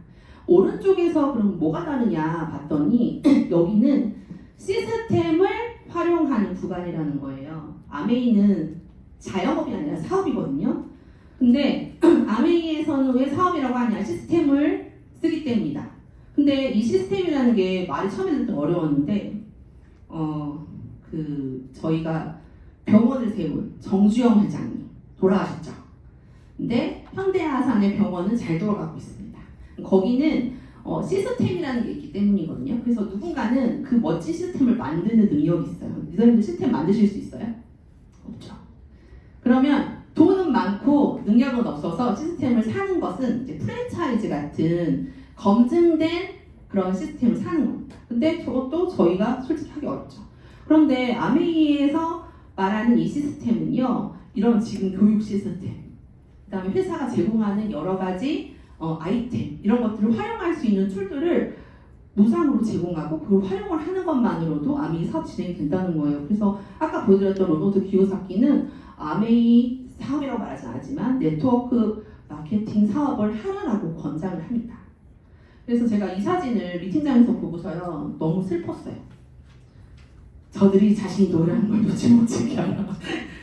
오른쪽에서 그럼 뭐가 다르냐 봤더니 여기는 시스템을 활용하는 구간이라는 거예요. 아메이는 자영업이 아니라 사업이거든요. 근데 아메이에서는 왜 사업이라고 하냐? 시스템을 쓰기 때문이다. 근데 이 시스템이라는 게 말이 처음에 들을 때 어려웠는데 저희가 병원을 세운 정주영 회장님 돌아가셨죠. 근데 현대아산의 병원은 잘 돌아가고 있습니다. 거기는 시스템이라는 게 있기 때문이거든요. 그래서 누군가는 그 멋진 시스템을 만드는 능력이 있어요. 리더님들 시스템 만드실 수 있어요? 없죠. 그러면 돈은 많고 능력은 없어서 시스템을 사는 것은 이제 프랜차이즈 같은 검증된 그런 시스템을 사는 겁니다. 근데 저것도 저희가 솔직하게 어렵죠. 그런데 아메이에서 말하는 이 시스템은요, 이런 지금 교육 시스템, 그 다음에 회사가 제공하는 여러 가지 아이템, 이런 것들을 활용할 수 있는 툴들을 무상으로 제공하고 그걸 활용을 하는 것만으로도 아메이 사업 진행이 된다는 거예요. 그래서 아까 보여드렸던 로버트 기요사키는 아메이 사업이라고 말하지 않았지만 네트워크 마케팅 사업을 하라라고 권장을 합니다. 그래서 제가 이 사진을 미팅장에서 보고서요 너무 슬펐어요. 저들이 자신이 노래하는 걸 놓지 못하게 하라.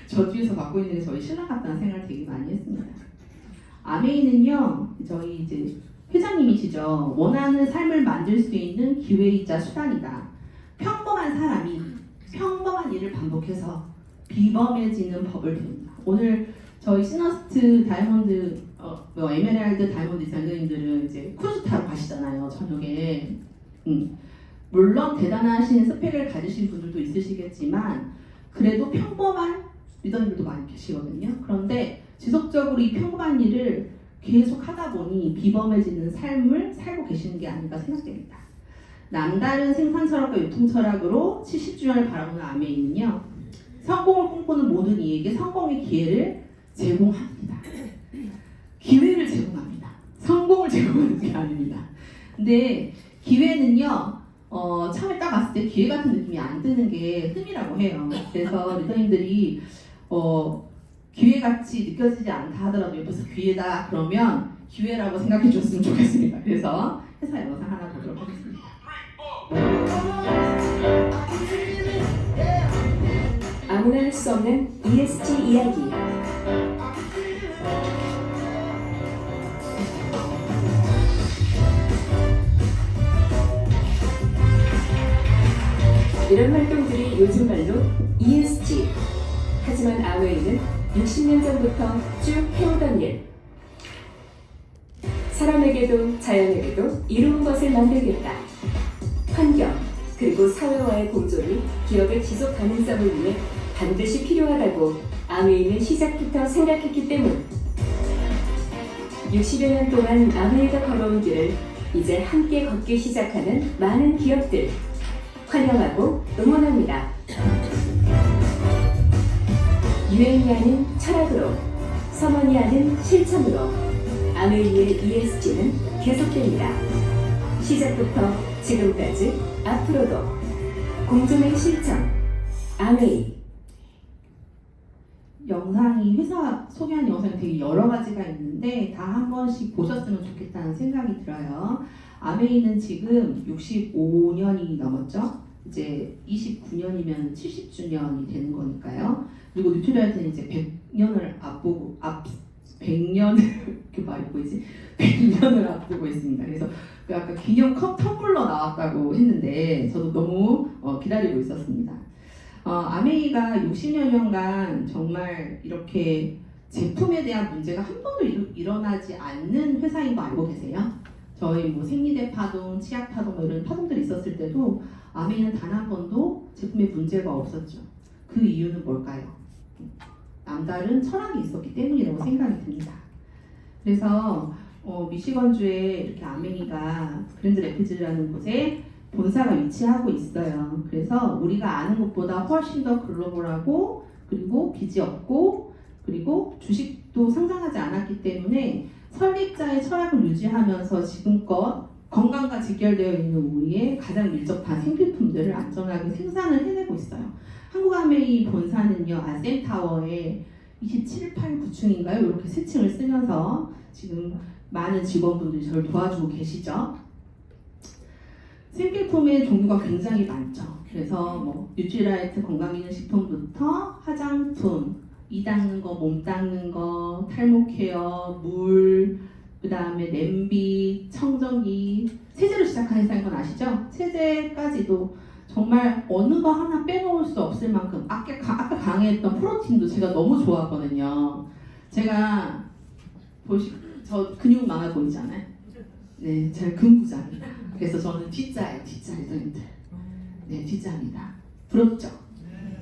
저 뒤에서 맡고 있는 게 저희 신랑 같다는 생각을 되게 많이 했습니다. 아메이는요 저희 이제 회장님이시죠. 원하는 삶을 만들 수 있는 기회이자 수단이다. 평범한 사람이 평범한 일을 반복해서 비범해지는 법을 배운다. 오늘 저희 시너스트 다이아몬드 에메랄드 다이아몬드 디자이너님들은 이제 크루즈 타러 가시잖아요 저녁에. 물론 대단하신 스펙을 가지신 분들도 있으시겠지만 그래도 평범한 리더님들도 많이 계시거든요. 그런데 지속적으로 이 평범한 일을 계속 하다 보니 비범해지는 삶을 살고 계시는 게 아닌가 생각됩니다. 남다른 생산 철학과 유통 철학으로 70주년을 바라보는 아메이는요, 성공을 꿈꾸는 모든 이에게 성공의 기회를 제공합니다. 기회를 제공합니다. 성공을 제공하는 게 아닙니다. 근데 기회는요, 처음에 딱 봤을 때 기회 같은 느낌이 안 드는 게 흠이라고 해요. 그래서 리더님들이 기회같이 느껴지지 않다 하더라도 옆에서 기회다 그러면 기회라고 생각해 줬으면 좋겠습니다. 그래서 회사 영상 하나 보도록 하겠습니다. 아무나 할 수 없는 ESG 이야기. 이런 활동들이 요즘 말로 ESG. 하지만 아웨이는 60년 전부터 쭉 해오던 일. 사람에게도 자연에게도 이로운 것을 만들겠다. 환경, 그리고 사회와의 공존이 기업의 지속 가능성을 위해 반드시 필요하다고 아웨이는 시작부터 생각했기 때문. 60여 년 동안 아웨이가 걸어온 길을 이제 함께 걷기 시작하는 많은 기업들. 환영하고 응원합니다. 유행이 아닌 철학으로, 선언이 아닌 실천으로 아메이의 ESG는 계속됩니다. 시작부터 지금까지 앞으로도 공존의 실천 아메이. 영상이 회사 소개한 영상이 되게 여러 가지가 있는데 다 한 번씩 보셨으면 좋겠다는 생각이 들어요. 아메이는 지금 65년이 넘었죠. 이제 29년이면 70주년이 되는 거니까요. 그리고 뉴트리얼트는 이제 100년을 앞두고 100년 그 말이 뭐지? 100년을 앞두고 있습니다. 그래서 그 아까 기념 텀블러 나왔다고 했는데 저도 너무 기다리고 있었습니다. 아메이가 60여 년간 정말 이렇게 제품에 대한 문제가 한 번도 일어나지 않는 회사인 거 알고 계세요? 저희 뭐 생리대 파동, 치약 파동 이런 파동들이 있었을 때도 아메이는 단 한 번도 제품에 문제가 없었죠. 그 이유는 뭘까요? 남다른 철학이 있었기 때문이라고 생각이 듭니다. 그래서 미시건주에 이렇게 아메이가 그랜드 래피즈라는 곳에 본사가 위치하고 있어요. 그래서 우리가 아는 것보다 훨씬 더 글로벌하고 그리고 빚이 없고 그리고 주식도 상장하지 않았기 때문에 설립자의 철학을 유지하면서 지금껏 건강과 직결되어 있는 우리의 가장 밀접한 생필품들을 안전하게 생산을 해내고 있어요. 한국아메이 본사는요, 아센타워에 27, 8, 9층인가요? 이렇게 세 층을 쓰면서 지금 많은 직원분들이 저를 도와주고 계시죠. 생필품의 종류가 굉장히 많죠. 그래서 뭐 뉴트리라이트 건강기능식품부터 화장품, 이 닦는 거, 몸 닦는 거, 탈모 케어, 물, 그 다음에 냄비, 청정기, 세제로 시작한 회사인 건 아시죠? 세제까지도 정말 어느 거 하나 빼놓을 수 없을 만큼 아까 강의했던 프로틴도 제가 너무 좋아하거든요. 제가 저 근육 많아 보이잖아요. 네, 제가 근부자입니다. 그래서 저는 D자예요, D자 리더님들. 네, D자입니다. 부럽죠?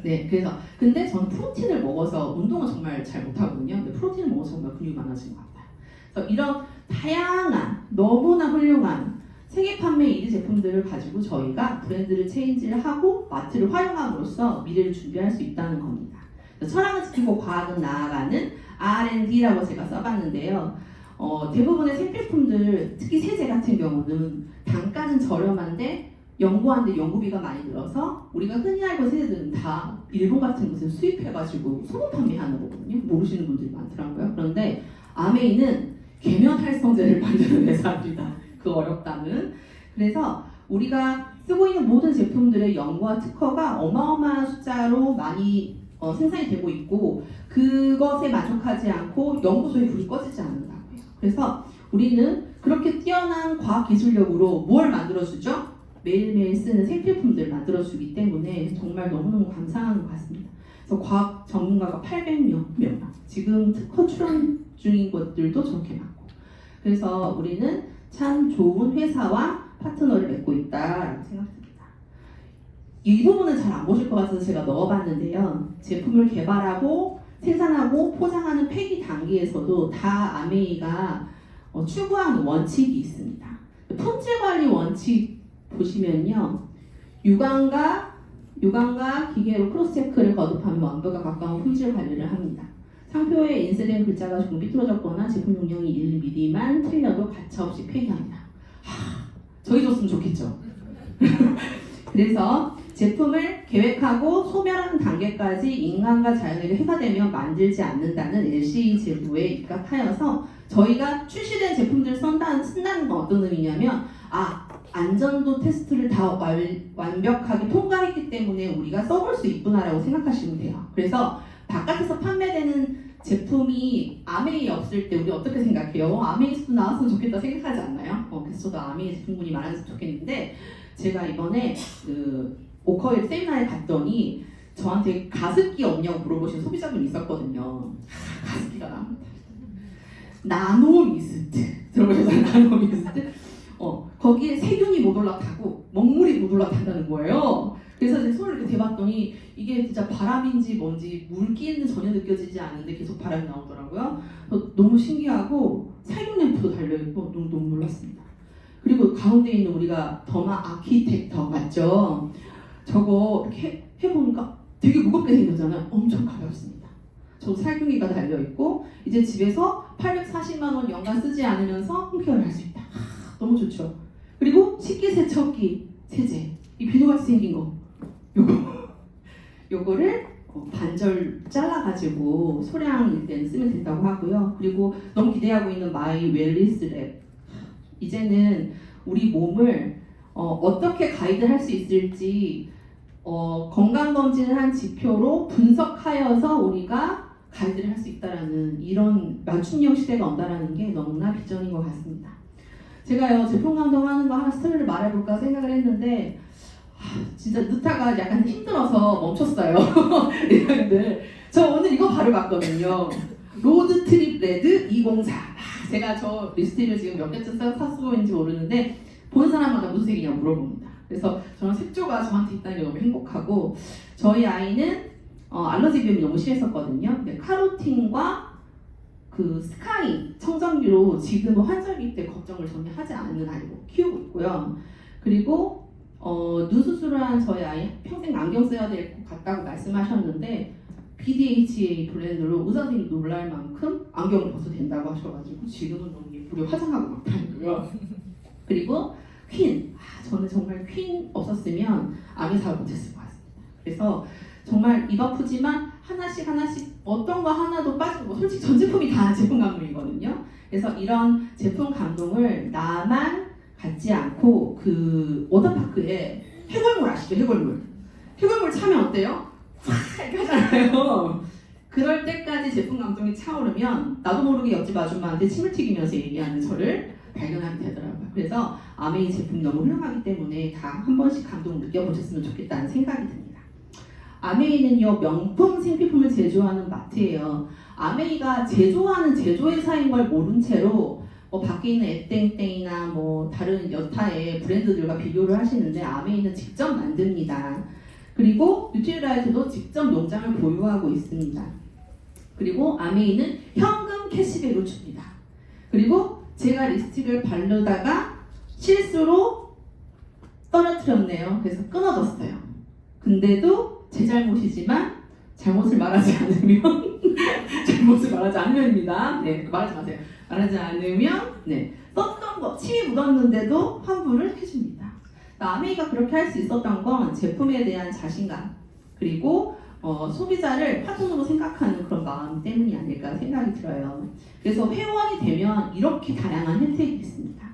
네, 그래서 근데 저는 프로틴을 먹어서 운동은 정말 잘 못하거든요. 근데 프로틴을 먹어서 정말 근육이 많아진 것 같아요. 그래서 이런 다양한 너무나 훌륭한 세계 판매 1위 제품들을 가지고 저희가 브랜드를 체인지를 하고 마트를 활용함으로써 미래를 준비할 수 있다는 겁니다. 철학은 지키고 과학은 나아가는 R&D라고 제가 써봤는데요. 대부분의 생필품들, 특히 세제 같은 경우는 단가는 저렴한데 연구하는데 연구비가 많이 들어서 우리가 흔히 알고 세제들은 다 일본 같은 곳에서 수입해가지고 소모 판매하는 거거든요. 모르시는 분들이 많더라고요. 그런데 아메이는 계면활성제를 만드는 회사입니다. 그 어렵다는. 그래서 우리가 쓰고 있는 모든 제품들의 연구와 특허가 어마어마한 숫자로 많이 생산이 되고 있고 그것에 만족하지 않고 연구소에 불이 꺼지지 않는다고요. 그래서 우리는 그렇게 뛰어난 과학기술력으로 뭘 만들어주죠? 매일매일 쓰는 생필품들을 만들어주기 때문에 정말 너무너무 감사한 것 같습니다. 그래서 과학 전문가가 800명, 지금 특허 출원 중인 것들도 저렇게 많고 그래서 우리는 참 좋은 회사와 파트너를 맺고 있다라고 생각됩니다. 이 부분은 잘 안 보실 것 같아서 제가 넣어봤는데요. 제품을 개발하고 생산하고 포장하는 폐기 단계에서도 다 아메이가 추구하는 원칙이 있습니다. 품질 관리 원칙 보시면요. 유광과 기계로 크로스 체크를 거듭하며 완벽과 가까운 품질 관리를 합니다. 상표에 인쇄된 글자가 조금 삐뚤어졌거나 제품 용량이 1mm만 틀려도 가차없이 폐기합니다. 저희 줬으면 좋겠죠. 그래서 제품을 계획하고 소멸하는 단계까지 인간과 자연에게 해가 되면 만들지 않는다는 LCE 제도에 입각하여서 저희가 출시된 제품들을 쓴다는 건 어떤 의미냐면 안전도 테스트를 다 완벽하게 통과했기 때문에 우리가 써볼 수 있구나라고 생각하시면 돼요. 그래서 바깥에서 판매되는 제품이 아메이 없을 때 우리 어떻게 생각해요? 아메이스도 나왔으면 좋겠다 생각하지 않나요? 그래서 저도 아메이 제품군이 많았으면 좋겠는데 제가 이번에 오커일 세미나에 갔더니 저한테 가습기 없냐고 물어보신 소비자분이 있었거든요. 가습기가 나노 미스트 들어보셨어요? 나노 미스트? 거기에 세균이 못 올라타고 먹물이 못 올라탄다는 거예요. 그래서 제 손을 이렇게 대봤더니 이게 진짜 바람인지 뭔지 물기는 전혀 느껴지지 않는데 계속 바람이 나오더라고요. 너무 신기하고 살균 램프도 달려있고 너무 놀랐습니다. 그리고 가운데 있는 우리가 더마 아키텍터 맞죠? 저거 이렇게 해보니까 되게 무겁게 생겼잖아요. 엄청 가볍습니다. 저 살균기가 달려있고 이제 집에서 840만 원 연간 쓰지 않으면서 홈케어를 할 수 있다. 너무 좋죠. 그리고 식기세척기 세제 이 비누같이 생긴 거 요거를 반절 잘라가지고 소량일 때는 쓰면 된다고 하고요. 그리고 너무 기대하고 있는 마이 웰리스 랩 이제는 우리 몸을 어떻게 가이드할 수 있을지 건강검진을 한 지표로 분석하여서 우리가 가이드를 할 수 있다라는 이런 맞춤형 시대가 온다라는 게 너무나 비전인 것 같습니다. 제가요 제품 감독하는 거 하나 스토리를 말해볼까 생각을 했는데 진짜 넣다가 약간 힘들어서 멈췄어요. 여러분들 저 오늘 이거 바로 봤거든요. 로드 트립 레드 204. 제가 저 립스틱을 지금 몇 개째 쓰고 있는지 모르는데 보는 사람마다 무슨 색이냐고 물어봅니다. 그래서 저는 색조가 저한테 있다는 게 너무 행복하고 저희 아이는 알러지 비염이 너무 심했었거든요. 근데 카로틴과 그 스카이 청정기로 지금 환절기 때 걱정을 전혀 하지 않는 아이로 키우고 있고요. 그리고 눈 수술을 한 저희 아이 평생 안경 써야 될 것 같다고 말씀하셨는데 BDHA 브랜드로 의사 선생님이 놀랄 만큼 안경을 벗어도 된다고 하셔가지고 지금은 너무 예쁘게 화장하고 막 다니고요. 그리고 퀸, 저는 정말 퀸 없었으면 아기 사업 못했을 것 같습니다. 그래서 정말 입 아프지만 하나씩 어떤 거 하나도 빠지고 솔직히 전 제품이 다 제품 감동이거든요. 그래서 이런 제품 감동을 나만 갖지 않고 그 워터파크에 해골물 아시죠? 해골물 차면 어때요? 이렇게 하잖아요. 그럴 때까지 제품 감동이 차오르면 나도 모르게 옆집 아줌마한테 침을 튀기면서 얘기하는 저를 발견하게 되더라고요. 그래서 아메이 제품이 너무 훌륭하기 때문에 다 한 번씩 감동을 느껴보셨으면 좋겠다는 생각이 듭니다. 아메이는요 명품 생필품을 제조하는 마트예요. 아메이가 제조하는 제조회사인 걸 모른 채로 밖에 있는 에땡땡이나 다른 여타의 브랜드들과 비교를 하시는데 아메이는 직접 만듭니다. 그리고 뉴트리라이트도 직접 농장을 보유하고 있습니다. 그리고 아메이는 현금 캐시백을 줍니다. 그리고 제가 립스틱을 바르다가 실수로 떨어뜨렸네요. 그래서 끊어졌어요. 근데도 제 잘못이지만 잘못을 말하지 않으면입니다. 네, 말하지 마세요. 말하지 않으면 썼던 거 침이 묻었는데도 환불을 해줍니다. 아메이가 그렇게 할 수 있었던 건 제품에 대한 자신감 그리고 소비자를 파트너로 생각하는 그런 마음 때문이 아닐까 생각이 들어요. 그래서 회원이 되면 이렇게 다양한 혜택이 있습니다.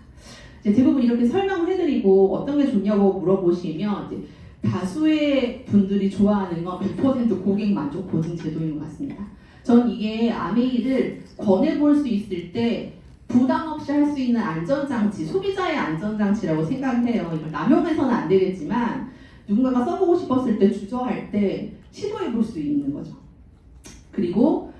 이제 대부분 이렇게 설명을 해드리고 어떤 게 좋냐고 물어보시면 이제 다수의 분들이 좋아하는 건 100% 고객 만족 보증 제도인 것 같습니다. 전 이게 아메이를 권해볼 수 있을 때 부담 없이 할 수 있는 안전장치, 소비자의 안전장치라고 생각해요. 이걸 남용해서는 안 되겠지만 누군가가 써보고 싶었을 때 주저할 때 시도해볼 수 있는 거죠. 그리고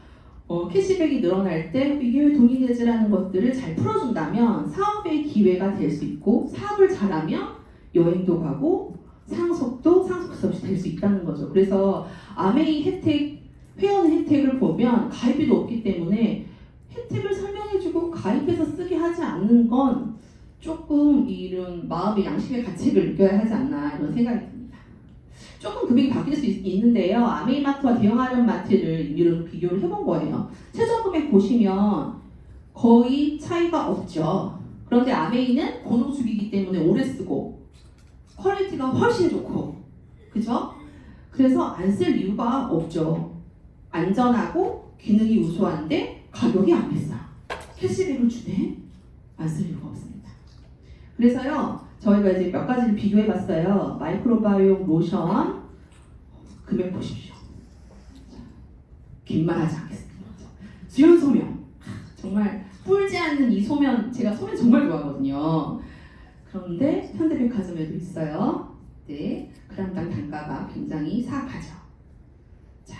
캐시백이 늘어날 때 이게 왜 돈이 되지라는 것들을 잘 풀어준다면 사업의 기회가 될 수 있고 사업을 잘하면 여행도 가고 상속도 상속세 없이 될 수 있다는 거죠. 그래서 아메이 혜택, 회원 혜택을 보면 가입비도 없기 때문에 혜택을 설명해주고 가입해서 쓰게 하지 않는 건 조금 이런 마음의 양심의 가책을 느껴야 하지 않나 이런 생각이 듭니다. 조금 금액이 바뀔 수 있는데요. 아메이마트와 대형 할인마트를 이런 비교를 해본 거예요. 최저 금액 보시면 거의 차이가 없죠. 그런데 아메이는 고농축이기 때문에 오래 쓰고 퀄리티가 훨씬 좋고 그죠? 그래서 안 쓸 이유가 없죠. 안전하고 기능이 우수한데 가격이 안 비싸. 캐시백을 주네? 안 쓸 이유가 없습니다. 그래서요 저희가 이제 몇 가지를 비교해 봤어요. 마이크로바이옴 로션 금액 보십시오. 긴 말 하지 않겠습니다. 수연 소면 정말 뿔지 않는 이 소면 제가 소면 정말 좋아하거든요. 그런데 현대백화점에도 있어요. 네, 그람당 단가가 굉장히 사악하죠. 자,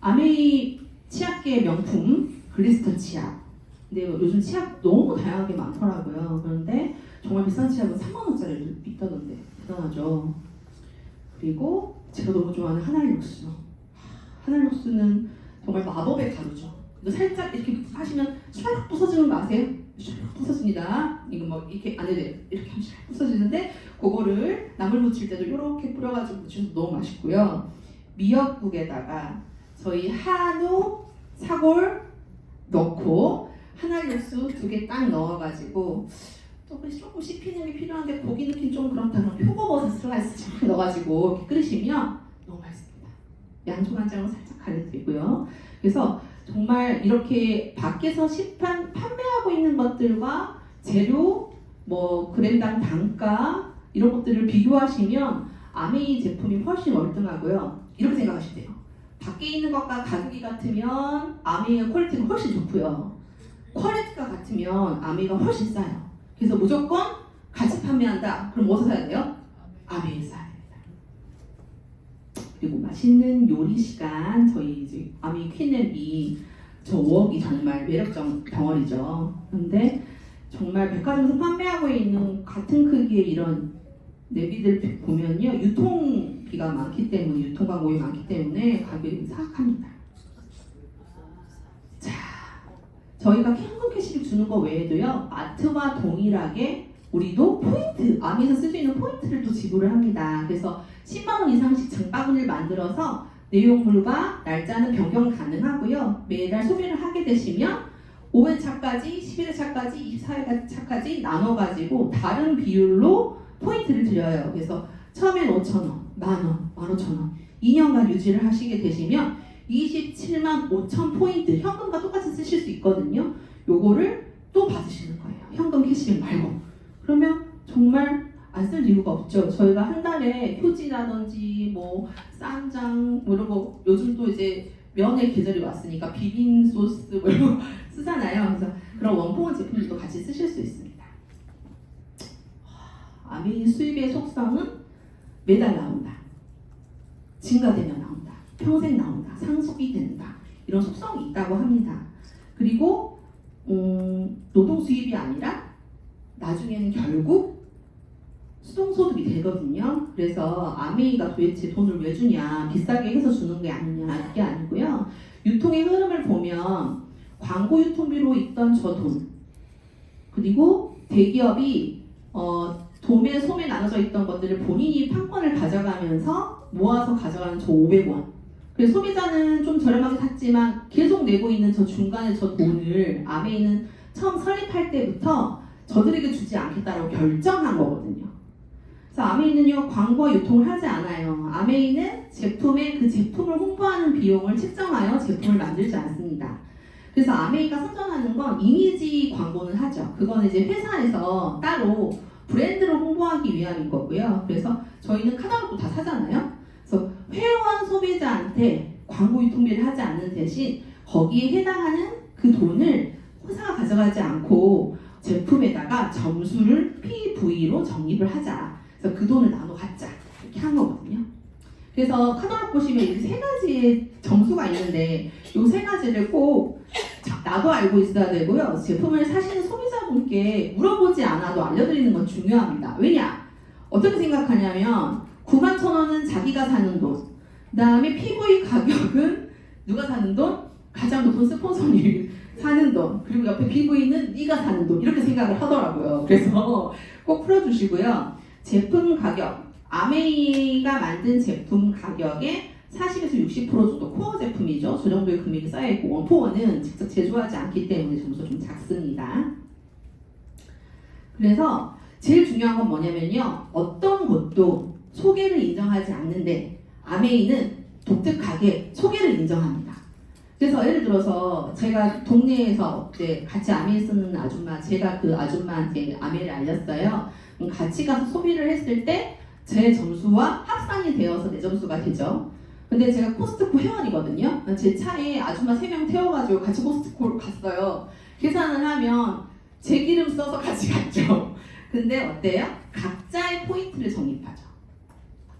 아메이 치약계의 명품 글리스터 치약. 근데 요즘 치약 너무 다양하게 많더라고요. 그런데 정말 비싼 치약은 3만원짜리 있다던데 대단하죠. 그리고 제가 너무 좋아하는 하날육수. 하날육수는 정말 마법의 가루죠. 이거 살짝 이렇게 하시면 촤락 부서지는 거 아세요? 촤락 부서집니다. 이거 뭐 이렇게 안에 이렇게 하면 촤락 부서지는데 그거를 나물 무칠 때도 이렇게 뿌려가지고 무치면 너무 맛있고요. 미역국에다가 저희 한우 사골 넣고 하날육수 2개 딱 넣어가지고 조금 씹히는 게 필요한데 고기 넣긴 좀 그렇다 그러면 표고버섯 슬라이스 쫙 넣어가지고 이렇게 끓이시면 너무 맛있습니다. 양조간장으로 살짝 가려드리고요. 그래서 정말 이렇게 밖에서 판매하고 있는 것들과 재료, 뭐 그램당 단가 이런 것들을 비교하시면 아메이 제품이 훨씬 월등하고요. 이렇게 생각하시면 돼요. 밖에 있는 것과 가격이 같으면 아메이의 퀄리티가 훨씬 좋고요. 퀄리티가 같으면 아메이가 훨씬 싸요. 그래서 무조건 같이 판매한다. 그럼 어디서 사야 돼요? 아메이 사야 됩니다. 그리고 맛있는 요리 시간 저희 이제 아메이 퀸앤비 저 웍이 정말 매력적 덩어리죠. 그런데 정말 백화점에서 판매하고 있는 같은 크기의 이런 내비들 보면요 유통비가 많기 때문에 유통 광고가 많기 때문에 가격이 사악합니다. 자, 저희가 현금 캐시를 주는 거 외에도요 마트와 동일하게 우리도 포인트, 아메이에서 쓸 수 있는 포인트를 또 지불을 합니다. 그래서 10만원 이상씩 장바구니를 만들어서 내용물과 날짜는 변경 가능하고요. 매달 소비를 하게 되시면 5회차까지, 11회차까지, 24회차까지 나눠가지고 다른 비율로 포인트를 드려요. 그래서 처음엔 5,000원, 만원, 15,000원 2년간 유지를 하시게 되시면 27만 5천 포인트 현금과 똑같이 쓰실 수 있거든요. 요거를 또 받으시는 거예요. 현금 캐시백 말고. 그러면 정말 안 쓸 이유가 없죠. 저희가 한 달에 휴지라든지 뭐 쌈장 뭐 이런 거 요즘 또 이제 면의 계절이 왔으니까 비빔 소스 뭐 이런 거 쓰잖아요. 그래서 그런 원포원 제품들도 같이 쓰실 수 있습니다. 아메이 수입의 속성은 매달 나온다. 증가되면 나온다. 평생 나온다. 상속이 된다. 이런 속성이 있다고 합니다. 그리고 노동 수입이 아니라 나중에는 결국 수동소득이 되거든요. 그래서 아메이가 도대체 돈을 왜 주냐, 비싸게 해서 주는 게 아니냐, 이게 아니고요. 유통의 흐름을 보면 광고 유통비로 있던 저 돈, 그리고 대기업이 도매, 소매 나눠져 있던 것들을 본인이 판권을 가져가면서 모아서 가져가는 저 500원. 그래서 소비자는 좀 저렴하게 샀지만 계속 내고 있는 저 중간에 저 돈을 아메이는 처음 설립할 때부터 저들에게 주지 않겠다고 결정한 거거든요. 그래서 아메이는요 광고와 유통을 하지 않아요. 아메이는 제품의 그 제품을 홍보하는 비용을 책정하여 제품을 만들지 않습니다. 그래서 아메이가 선전하는 건 이미지 광고는 하죠. 그거는 이제 회사에서 따로 브랜드를 홍보하기 위함인 거고요. 그래서 저희는 카탈로그 다 사잖아요. 그래서 회원 소비자한테 광고 유통비를 하지 않는 대신 거기에 해당하는 그 돈을 회사가 가져가지 않고 제품에다가 점수를 PV로 적립을 하자. 그래서 그 돈을 나눠 갖자. 이렇게 한 거거든요. 그래서 카탈로그 보시면 이렇게 세 가지의 점수가 있는데 이 세 가지를 꼭 나도 알고 있어야 되고요. 제품을 사시는 소비자분께 물어보지 않아도 알려드리는 건 중요합니다. 왜냐? 어떻게 생각하냐면 91,000원은 자기가 사는 돈, 그 다음에 PV 가격은 누가 사는 돈? 가장 높은 스폰서님이 사는 돈, 그리고 옆에 PV는 네가 사는 돈, 이렇게 생각을 하더라고요. 그래서 꼭 풀어주시고요. 제품 가격, 아메이가 만든 제품 가격의 40에서 60% 정도 코어 제품이죠. 저 정도의 금액이 쌓여있고 원포원은 직접 제조하지 않기 때문에 점수가 좀 작습니다. 그래서 제일 중요한 건 뭐냐면요. 어떤 것도 소개를 인정하지 않는데 아메이는 독특하게 소개를 인정합니다. 그래서 예를 들어서 제가 동네에서 같이 아메이 쓰는 아줌마, 제가 그 아줌마한테 아메이를 알렸어요. 같이 가서 소비를 했을 때 제 점수와 합산이 되어서 내 점수가 되죠. 근데 제가 코스트코 회원이거든요. 제 차에 아줌마 3명 태워가지고 같이 코스트코를 갔어요. 계산을 하면 제 기름 써서 같이 갔죠. 근데 어때요? 각자의 포인트를 적립하죠.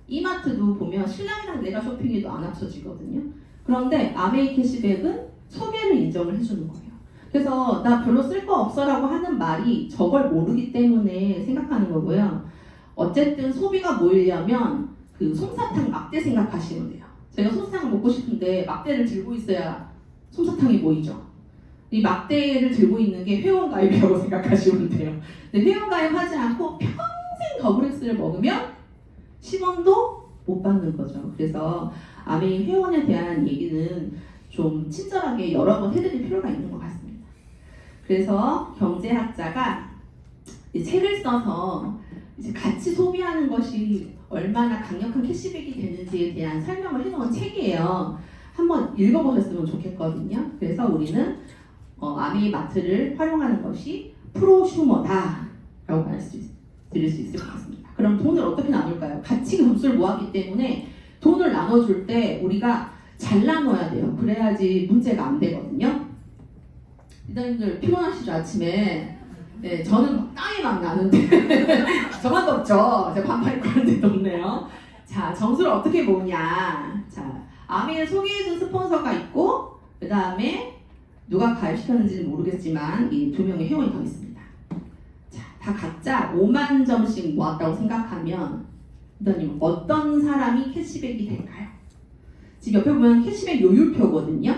이마트도 보면 신랑이랑 내가 쇼핑해도 안 합쳐지거든요. 그런데 아메이 캐시백은 소개를 인정을 해주는 거예요. 그래서 나 별로 쓸 거 없어라고 하는 말이 저걸 모르기 때문에 생각하는 거고요. 어쨌든 소비가 모이려면 그 솜사탕 막대 생각하시면 돼요. 제가 솜사탕 먹고 싶은데 막대를 들고 있어야 솜사탕이 모이죠. 이 막대를 들고 있는 게 회원가입이라고 생각하시면 돼요. 근데 회원가입하지 않고 평생 더블엑스를 먹으면 10원도 못 받는 거죠. 그래서 아메이 회원에 대한 얘기는 좀 친절하게 여러 번 해드릴 필요가 있는 것 같습니다. 그래서 경제학자가 책을 써서 이제 같이 소비하는 것이 얼마나 강력한 캐시백이 되는지에 대한 설명을 해놓은 책이에요. 한번 읽어보셨으면 좋겠거든요. 그래서 우리는 아메이 마트를 활용하는 것이 프로슈머다 라고 드릴 수 있을 것 같습니다. 그럼 돈을 어떻게 나눌까요? 같이 점수를 모았기 때문에 돈을 나눠줄 때 우리가 잘 나눠야 돼요. 그래야지 문제가 안 되거든요. 리더님들 피곤하시죠? 아침에. 네, 저는 땀이 막 나는데 저만 덥죠? 제가 반팔 입고 하는데 덥네요. 자, 점수를 어떻게 모으냐. 자, 아메이를 소개해준 스폰서가 있고 그 다음에 누가 가입시켰는지는 모르겠지만 이 2명의 회원이 더 있습니다. 자, 다 각자 5만 점씩 모았다고 생각하면 리더님 어떤 사람이 캐시백이 될까요? 지금 옆에 보면 캐시백 요율표거든요.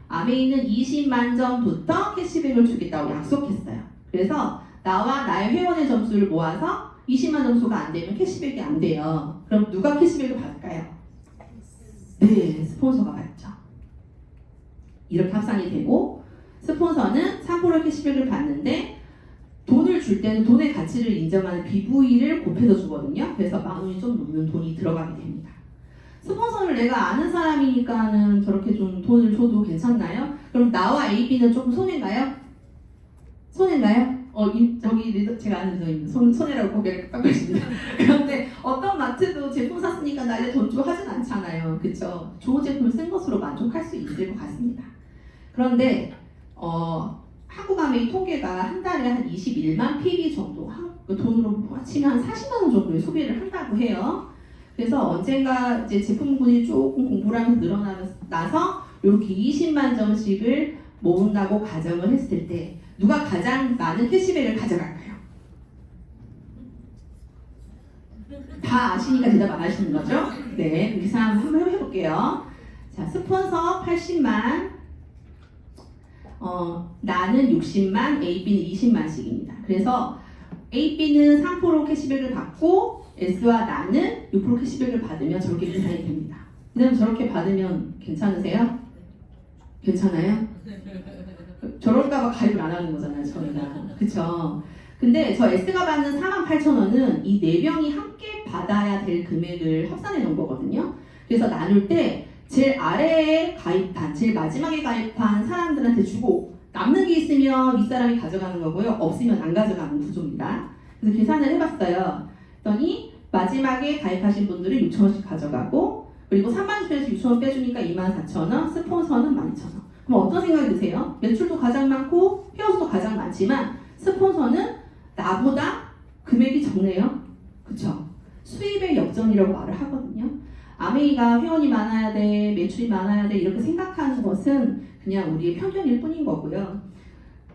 아메이는 20만 점부터 캐시백을 주겠다고 약속했어요. 그래서 나와 나의 회원의 점수를 모아서 20만 점수가 안 되면 캐시백이 안 돼요. 그럼 누가 캐시백을 받을까요? 네, 스폰서가 받죠. 이렇게 합산이 되고 스폰서는 3% 캐시백을 받는데 돈을 줄 때는 돈의 가치를 인정하는 BV를 곱해서 주거든요. 그래서 10,000원이 좀 넘는 돈이 들어가게 됩니다. 스폰서를 내가 아는 사람이니까는 저렇게 좀 돈을 줘도 괜찮나요? 그럼 나와 AB는 조금 손해인가요? 손해인가요? 저기 리더 제가 아는 리더입니다. 손해라고 고개를 깎으십니다. 그런데 어떤 마트도 제품 샀으니까 나에 돈 주고 하진 않잖아요. 그쵸? 좋은 제품을 쓴 것으로 만족할 수 있을 것 같습니다. 그런데 한국 아메이 통계가 한 달에 한 21만 PB 정도 돈으로 치면 한 40만 원 정도의 소비를 한다고 해요. 그래서 언젠가 이제 제품군이 조금 공부를 하면서 늘어나서 이렇게 20만 점씩을 모은다고 가정을 했을 때 누가 가장 많은 캐시백을 가져갈까요? 다 아시니까 대답 안 하시는 거죠? 네, 우리 사람 한번 해볼게요. 자, 스폰서 80만, 나는 60만, AB는 20만씩입니다. 그래서 AB는 3% 캐시백을 받고 S와 나는 6% 캐시백을 받으면 저렇게 계산이 됩니다. 그럼 저렇게 받으면 괜찮으세요? 괜찮아요? 저럴까봐 가입을 안 하는 거잖아요, 저희가. 그쵸? 근데 저 S가 받는 48,000원은 이 4명이 함께 받아야 될 금액을 합산해 놓은 거거든요. 그래서 나눌 때 제일 아래에 가입한, 제일 마지막에 가입한 사람들한테 주고 남는 게 있으면 윗사람이 가져가는 거고요. 없으면 안 가져가는 구조입니다. 그래서 계산을 해봤어요. 그랬더니 마지막에 가입하신 분들은 6,000원씩 가져가고 그리고 3만 주에서 6,000원 빼주니까 24,000원, 스폰서는 12,000원. 그럼 어떤 생각이 드세요? 매출도 가장 많고 회원수도 가장 많지만 스폰서는 나보다 금액이 적네요. 그쵸? 수입의 역전이라고 말을 하거든요. 아메이가 회원이 많아야 돼, 매출이 많아야 돼 이렇게 생각하는 것은 그냥 우리의 편견일 뿐인 거고요.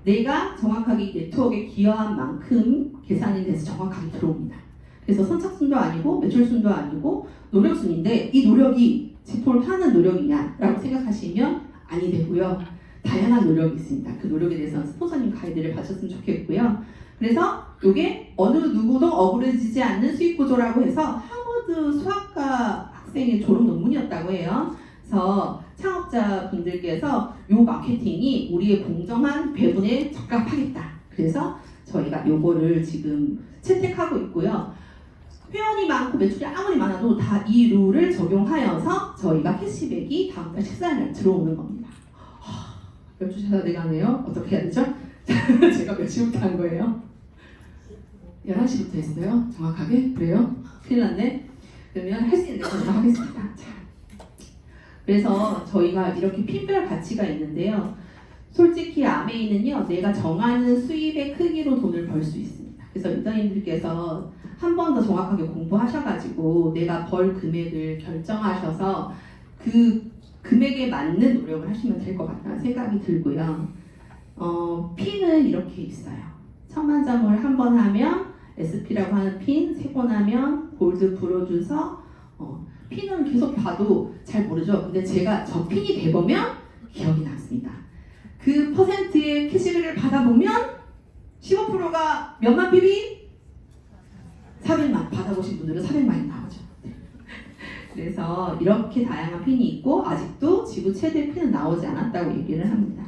내가 정확하게 이 네트워크에 기여한 만큼 계산이 돼서 정확하게 들어옵니다. 그래서 선착순도 아니고 매출순도 아니고 노력순인데 이 노력이 제품을 파는 노력이냐라고 생각하시면 아니 되고요. 다양한 노력이 있습니다. 그 노력에 대해서는 스폰서님 가이드를 받으셨으면 좋겠고요. 그래서 이게 어느 누구도 억울해지지 않는 수익 구조라고 해서 하버드 수학과 학생의 졸업 논문이었다고 해요. 그래서 창업자분들께서 이 마케팅이 우리의 공정한 배분에 적합하겠다. 그래서 저희가 요거를 지금 채택하고 있고요. 회원이 많고 매출이 아무리 많아도 다 이 룰을 적용하여서 저희가 캐시백이 다음 달 14일 들어오는 겁니다. 몇 주 차가 돼가네요. 어떻게 해야 되죠? 제가 몇 시부터 한 거예요? 11시부터 했어요? 정확하게? 그래요? 큰일 났네. 그러면 할 수 있는 대로 하겠습니다. 자, 그래서 저희가 이렇게 핀별 가치가 있는데요. 솔직히 아메이는요, 내가 정하는 수입의 크기로 돈을 벌 수 있습니다. 그래서 리더님들께서 한 번 더 정확하게 공부하셔가지고 내가 벌 금액을 결정하셔서 그 금액에 맞는 노력을 하시면 될 것 같다는 생각이 들고요. 핀은 이렇게 있어요. 1000만점을 한 번 하면 SP라고 하는 핀, 3번 하면 골드 프로듀서, 핀은 계속 봐도 잘 모르죠. 근데 제가 저 핀이 돼보면 기억이 남습니다. 그 퍼센트의 캐시백을 받아보면 15%가 몇만 PB? 400만. 받아보신 분들은 400만이 나오죠. 그래서 이렇게 다양한 핀이 있고 아직도 지구 최대 핀은 나오지 않았다고 얘기를 합니다.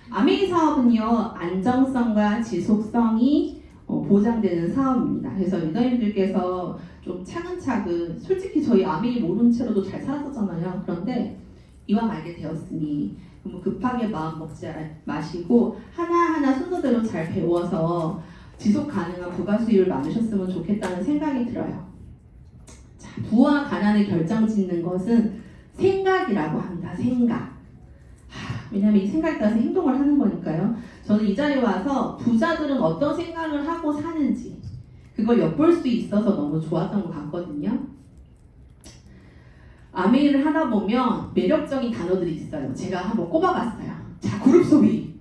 아메이 사업은요, 안정성과 지속성이 보장되는 사업입니다. 그래서 리더님들께서 좀 차근차근, 솔직히 저희 아메이 모른 채로도 잘 살았었잖아요. 그런데 이왕 알게 되었으니 그럼 급하게 마음 먹지 마시고 하나하나 순서대로 잘 배워서 지속 가능한 부가 수익을 많으셨으면 좋겠다는 생각이 들어요. 자, 부와 가난을 결정짓는 것은 생각이라고 합니다. 생각. 왜냐하면 이 생각에 따라서 행동을 하는 거니까요. 저는 이 자리에 와서 부자들은 어떤 생각을 하고 사는지 그걸 엿볼 수 있어서 너무 좋았던 것 같거든요. 아메이를 하다 보면 매력적인 단어들이 있어요. 제가 한번 꼽아봤어요. 자, 그룹 소비.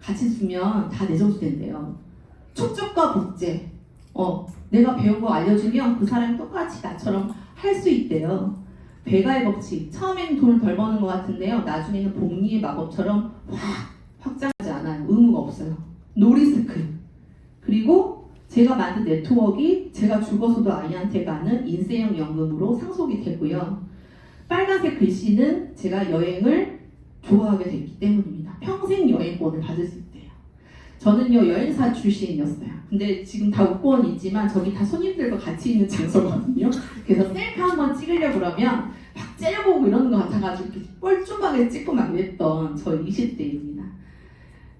같이 쓰면 다 내 점수 된대요. 촉촉과 복제. 내가 배운 거 알려주면 그 사람이 똑같이 나처럼 할 수 있대요. 배가의 법칙. 처음에는 돈을 덜 버는 것 같은데요. 나중에는 복리의 마법처럼 확장하지 않아요. 의무가 없어요. 노리스크. 그리고 제가 만든 네트워크가 제가 죽어서도 아이한테 가는 인세형 연금으로 상속이 되고요. 빨간색 글씨는 제가 여행을 좋아하게 됐기 때문입니다. 평생 여행권을 받을 수 있대요. 저는요, 여행사 출신이었어요. 근데 지금 다 웃고는 있지만 저기 다 손님들과 같이 있는 장소거든요. 그래서 셀카 한번 찍으려고 그러면 막 째려보고 이러는 것 같아가지고 이렇게 뻘쭘하게 찍고 막 이랬던 저 20대입니다.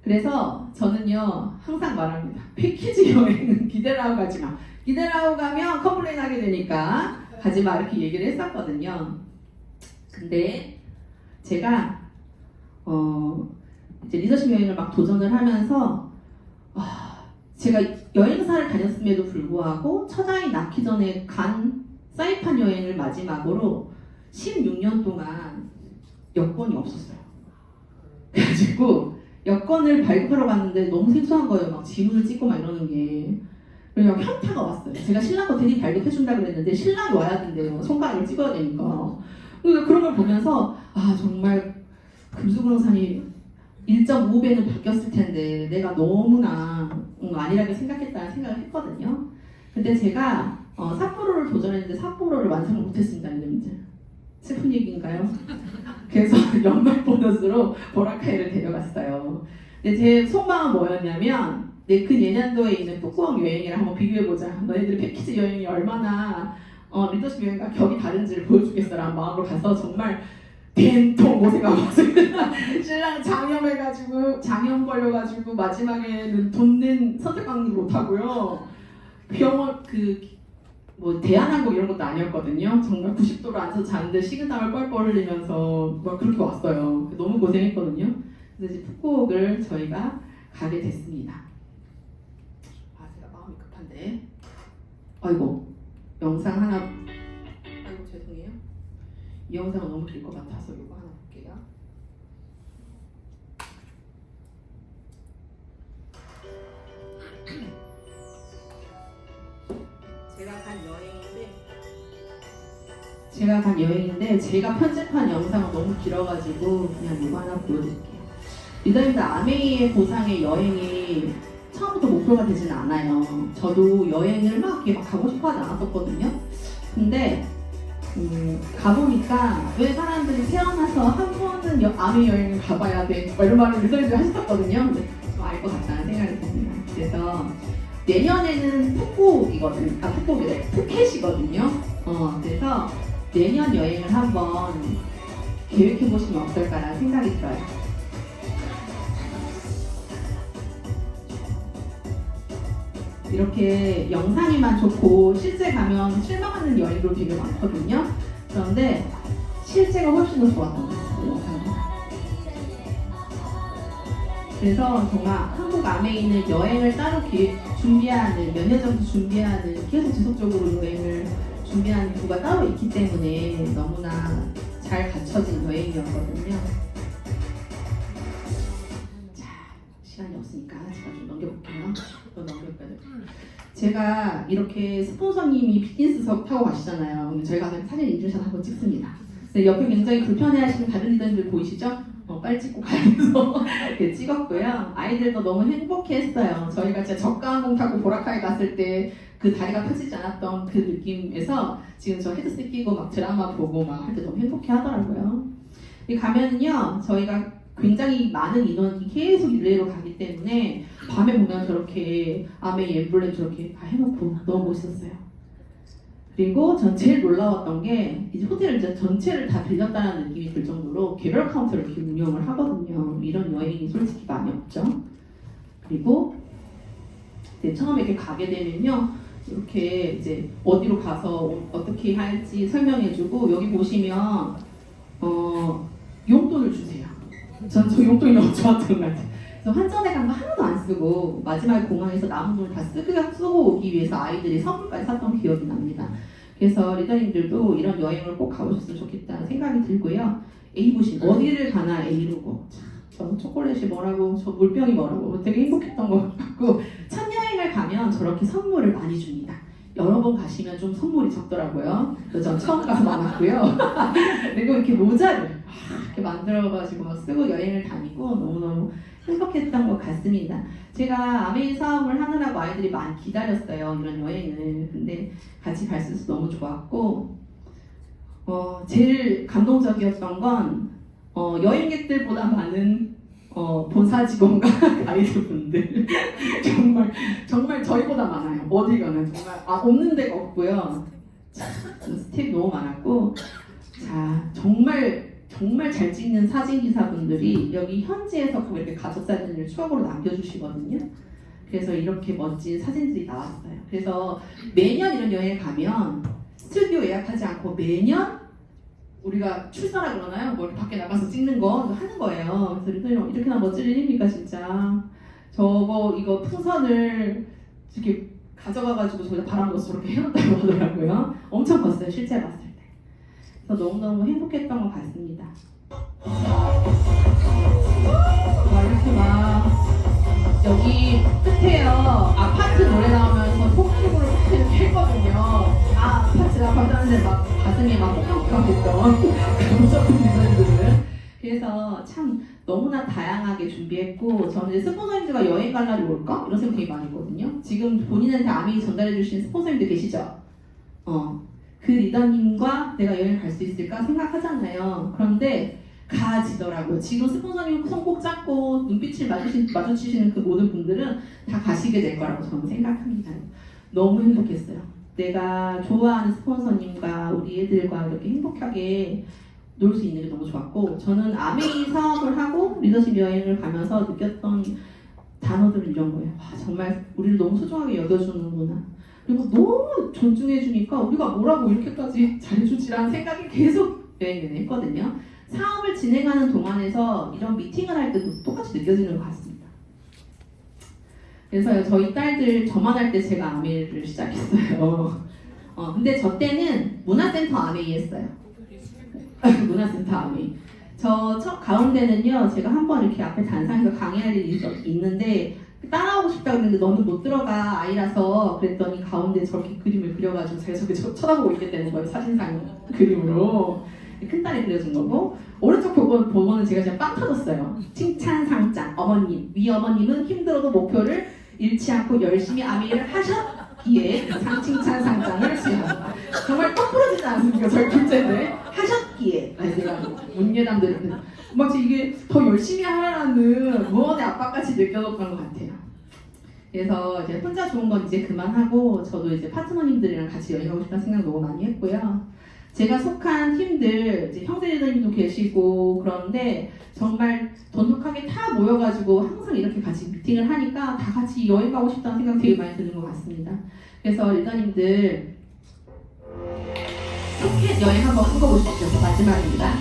그래서 저는요, 항상 말합니다. 패키지 여행은 기대를 하고 가지 마. 기대를 하고 가면 컴플레인 하게 되니까 가지 마. 이렇게 얘기를 했었거든요. 근데 제가 이제 리더십 여행을 막 도전을 하면서 제가 여행사를 다녔음에도 불구하고 첫 아이 낳기 전에 간 사이판 여행을 마지막으로 16년 동안 여권이 없었어요. 그래가지고 여권을 발급하러 갔는데 너무 생소한 거예요. 막 지문을 찍고 막 이러는 게. 그래서 현타가 왔어요. 제가 신랑 거 대리 발급해준다고 그랬는데 신랑이 와야 된대요. 손가락을 찍어야 되니까. 그런 걸 보면서 정말 금수강산이 1.5배는 바뀌었을 텐데 내가 너무나 안일하게 생각했다는 생각을 했거든요. 근데 제가 삿포로를 도전했는데 삿포로를 완성을 못했습니다. 이제 슬픈 얘기인가요? 그래서 연말 보너스로 보라카이를 데려갔어요. 근데 제 속마음은 뭐였냐면 그 내년도에 있는 북구엉 여행이랑 한번 비교해보자. 너희들이 패키지 여행이 얼마나 리더십 여행과 격이 다른지를 보여주겠어라는 마음으로 가서 정말 벤통 고생하고 왔습니다. 신랑 장염 걸려가지고 마지막에는 돈 낸 선택받는 못하고요. 병원 대한항공 이런 것도 아니었거든요. 정말 90도로 앉아서 자는데 식은땀을 뻘뻘 흘리면서 막 그렇게 왔어요. 너무 고생했거든요. 그래서 이제 푸꾸옥을 저희가 가게 됐습니다. 제가 마음이 급한데. 아이고 영상 하나. 아이고 죄송해요. 이 영상은 너무 길 것 같아서 이거 하나 볼게요. 제가 간 여행인데 제가 편집한 영상은 너무 길어가지고 그냥 이거 하나 보여드릴게요. 리더님들 아메이의 보상의 여행이 처음부터 목표가 되진 않아요. 저도 여행을 막 이렇게 막 가고 싶어 하지 않았었거든요. 근데 가보니까 왜 사람들이 태어나서 한 번은 아메이 여행을 가봐야 돼 이런 말을 리더님들 하셨었거든요. 근데 알 것 같다는 생각이 듭니다. 그래서 내년에는 푸켓이거든요. 그래서 내년 여행을 한번 계획해 보시면 어떨까라는 생각이 들어요. 이렇게 영상이만 좋고 실제 가면 실망하는 여행도 되게 많거든요. 그런데 실제가 훨씬 더 좋았던 것 같아요. 영상이. 그래서 정말 한국 아메이는 여행을 따로 준비하는 몇 년 정도 준비하는 계속 지속적으로 여행을 준비하는 부가 따로 있기 때문에 너무나 잘 갖춰진 여행이었거든요. 자, 시간이 없으니까 제가 좀 넘겨볼게요. 제가 이렇게 스폰서님이 비즈니스석 타고 가시잖아요. 그럼 저희가 사진 인증샷 한번 찍습니다. 근데 옆에 굉장히 불편해하시는 다른 리더님들 보이시죠? 빨리 찍고 가면서 이렇게 찍었고요. 아이들도 너무 행복했어요. 저희가 진짜 저가항공 타고 보라카이 갔을 때 그 다리가 펴지지 않았던 그 느낌에서 지금 저 헤드셋 끼고 막 드라마 보고 막 할 때 너무 행복해 하더라고요. 여기 가면은요, 저희가 굉장히 많은 인원이 계속 릴레이로 가기 때문에 밤에 보면 저렇게 아메이 엠블렘 저렇게 다 해놓고 너무 멋있었어요. 그리고 전 제일 놀라웠던 게 이제 호텔을 이제 전체를 다 빌렸다는 느낌이 들 정도로 개별 카운터를 이렇게 운영을 하거든요. 이런 여행이 솔직히 많이 없죠. 그리고 처음에 이렇게 가게 되면요, 이렇게 이제 어디로 가서 어떻게 할지 설명해주고 여기 보시면 용돈을 주세요. 전 저 용돈이 너무 좋았던 것 같아요. 그래서 환전에 간 거 하나도 안 쓰고 마지막에 공항에서 남은 돈을 다 쓰고 오기 위해서 아이들이 선물까지 샀던 기억이 납니다. 그래서 리더님들도 이런 여행을 꼭 가보셨으면 좋겠다는 생각이 들고요. A 보신 어디를 가나 A로고 저 초콜릿이 뭐라고 저 물병이 뭐라고 되게 행복했던 것 같고 첫 여행을 가면 저렇게 선물을 많이 줍니다. 여러 번 가시면 좀 선물이 적더라고요. 그래서 전 처음 가서 많았고요. 그리고 이렇게 모자를 이렇게 만들어가지고 막 쓰고 여행을 다니고 너무너무 행복했던 것 같습니다. 제가 아메이 사업을 하느라고 아이들이 많이 기다렸어요. 이런 여행을. 근데 같이 갈 수 있어서 너무 좋았고 제일 감동적이었던 건 여행객들보다 많은 본사 직원과 가이드분들 정말 저희보다 많아요. 어디 가나 정말 없는 데가 없고요. 스텝 너무 많았고 자 정말 잘 찍는 사진 기사분들이 여기 현지에서 이렇게 가족 사진을 추억으로 남겨주시거든요. 그래서 이렇게 멋진 사진들이 나왔어요. 그래서 매년 이런 여행 가면 스튜디오 예약하지 않고 매년 우리가 출사라 그러나요? 뭐 밖에 나가서 찍는 거 하는 거예요. 그래서 이렇게나 멋질 일입니까 진짜. 이거 풍선을 이렇게 가져가가지고 저희가 바람 넣어서 저렇게 해놓았다고 하더라고요. 엄청 컸어요 실제 봤을 때. 그래서 너무너무 행복했던 것 같습니다. 이렇게 막 여기 끝에요 아파트 노래 나오면서 폭죽으로 이렇게 했거든요. 아파트가 발전하는데 막 가슴이 막 콩깍콩깍했던 감정들은. 그래서 참 너무나 다양하게 준비했고 저는 이제 스폰서님들과 여행 갈 날이 올까? 이런 생각이 되게 많이 했거든요. 지금 본인한테 아메이 전달해 주신 스폰서님들 계시죠? 그 리더님과 내가 여행 갈 수 있을까 생각하잖아요. 그런데 가지더라고요. 지금 스폰서님 손 꼭 잡고 눈빛을 마주치시는 그 모든 분들은 다 가시게 될 거라고 저는 생각합니다. 너무 행복했어요. 내가 좋아하는 스폰서님과 우리 애들과 이렇게 행복하게 놀 수 있는 게 너무 좋았고 저는 아메이 사업을 하고 리더십 여행을 가면서 느꼈던 단어들은 이런 거예요. 정말 우리를 너무 소중하게 여겨주는구나. 그리고 너무 존중해주니까 우리가 뭐라고 이렇게까지 잘해주지라는 생각이 계속 여행 내내 했거든요. 사업을 진행하는 동안에서 이런 미팅을 할 때도 똑같이 느껴지는 것 같습니다. 그래서 저희 딸들 저만 할 때 제가 아메이를 시작했어요. 근데 저 때는 문화센터 아메이 했어요. 문화센터 아메이. 저 첫 가운데는요, 제가 한번 이렇게 앞에 단상에서 강의할 일이 있는데 따라오고 싶다고 했는데 너는 못 들어가 아이라서 그랬더니 가운데 저렇게 그림을 그려가지고 제가 저렇게 쳐다보고 있게 되는 거예요. 사진상 그림으로. 큰딸이 그려준 거고, 오른쪽 보고는 제가 진짜 빵 터졌어요. 칭찬 상장 어머님, 위 어머님은 힘들어도 목표를 잃지 않고 열심히 아메이를 하셨기에 칭찬 상장을 수여합니다. 정말 똑 부러지지 않습니까? 저희 둘째인데 하셨기에. 아니 내가 문예담들이 막 이게 더 열심히 하라는 무언의 압박같이 느껴졌던 것 같아요. 그래서 이제 혼자 좋은 건 이제 그만하고 저도 이제 파트너님들이랑 같이 여행 가고 싶다는 생각 너무 많이 했고요. 제가 속한 팀들, 이제 형제들도 계시고 그런데 정말 돈독하게 다 모여가지고 항상 이렇게 같이 미팅을 하니까 다 같이 여행 가고 싶다는 생각 되게 많이 드는 것 같습니다. 그래서 리더님들 푸켓 여행 한번 꿈꿔보십시오. 마지막입니다.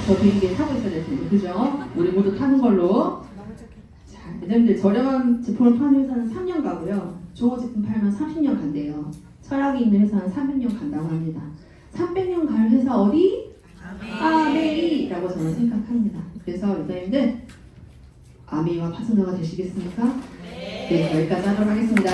저 비행기에 타고 있어야 됐습니다. 그죠? 우리 모두 타는 걸로. 자, 여러분들 저렴한 제품을 파는 회사는 3년 가고요. 좋은 제품 팔면 30년 간대요. 철학이 있는 회사는 300년 간다고 합니다. 300년 갈 회사 어디? 아메이라고 저는 생각합니다. 그래서 여러분들 아메이와 파트너가 되시겠습니까? 네, 여기까지 하도록 하겠습니다.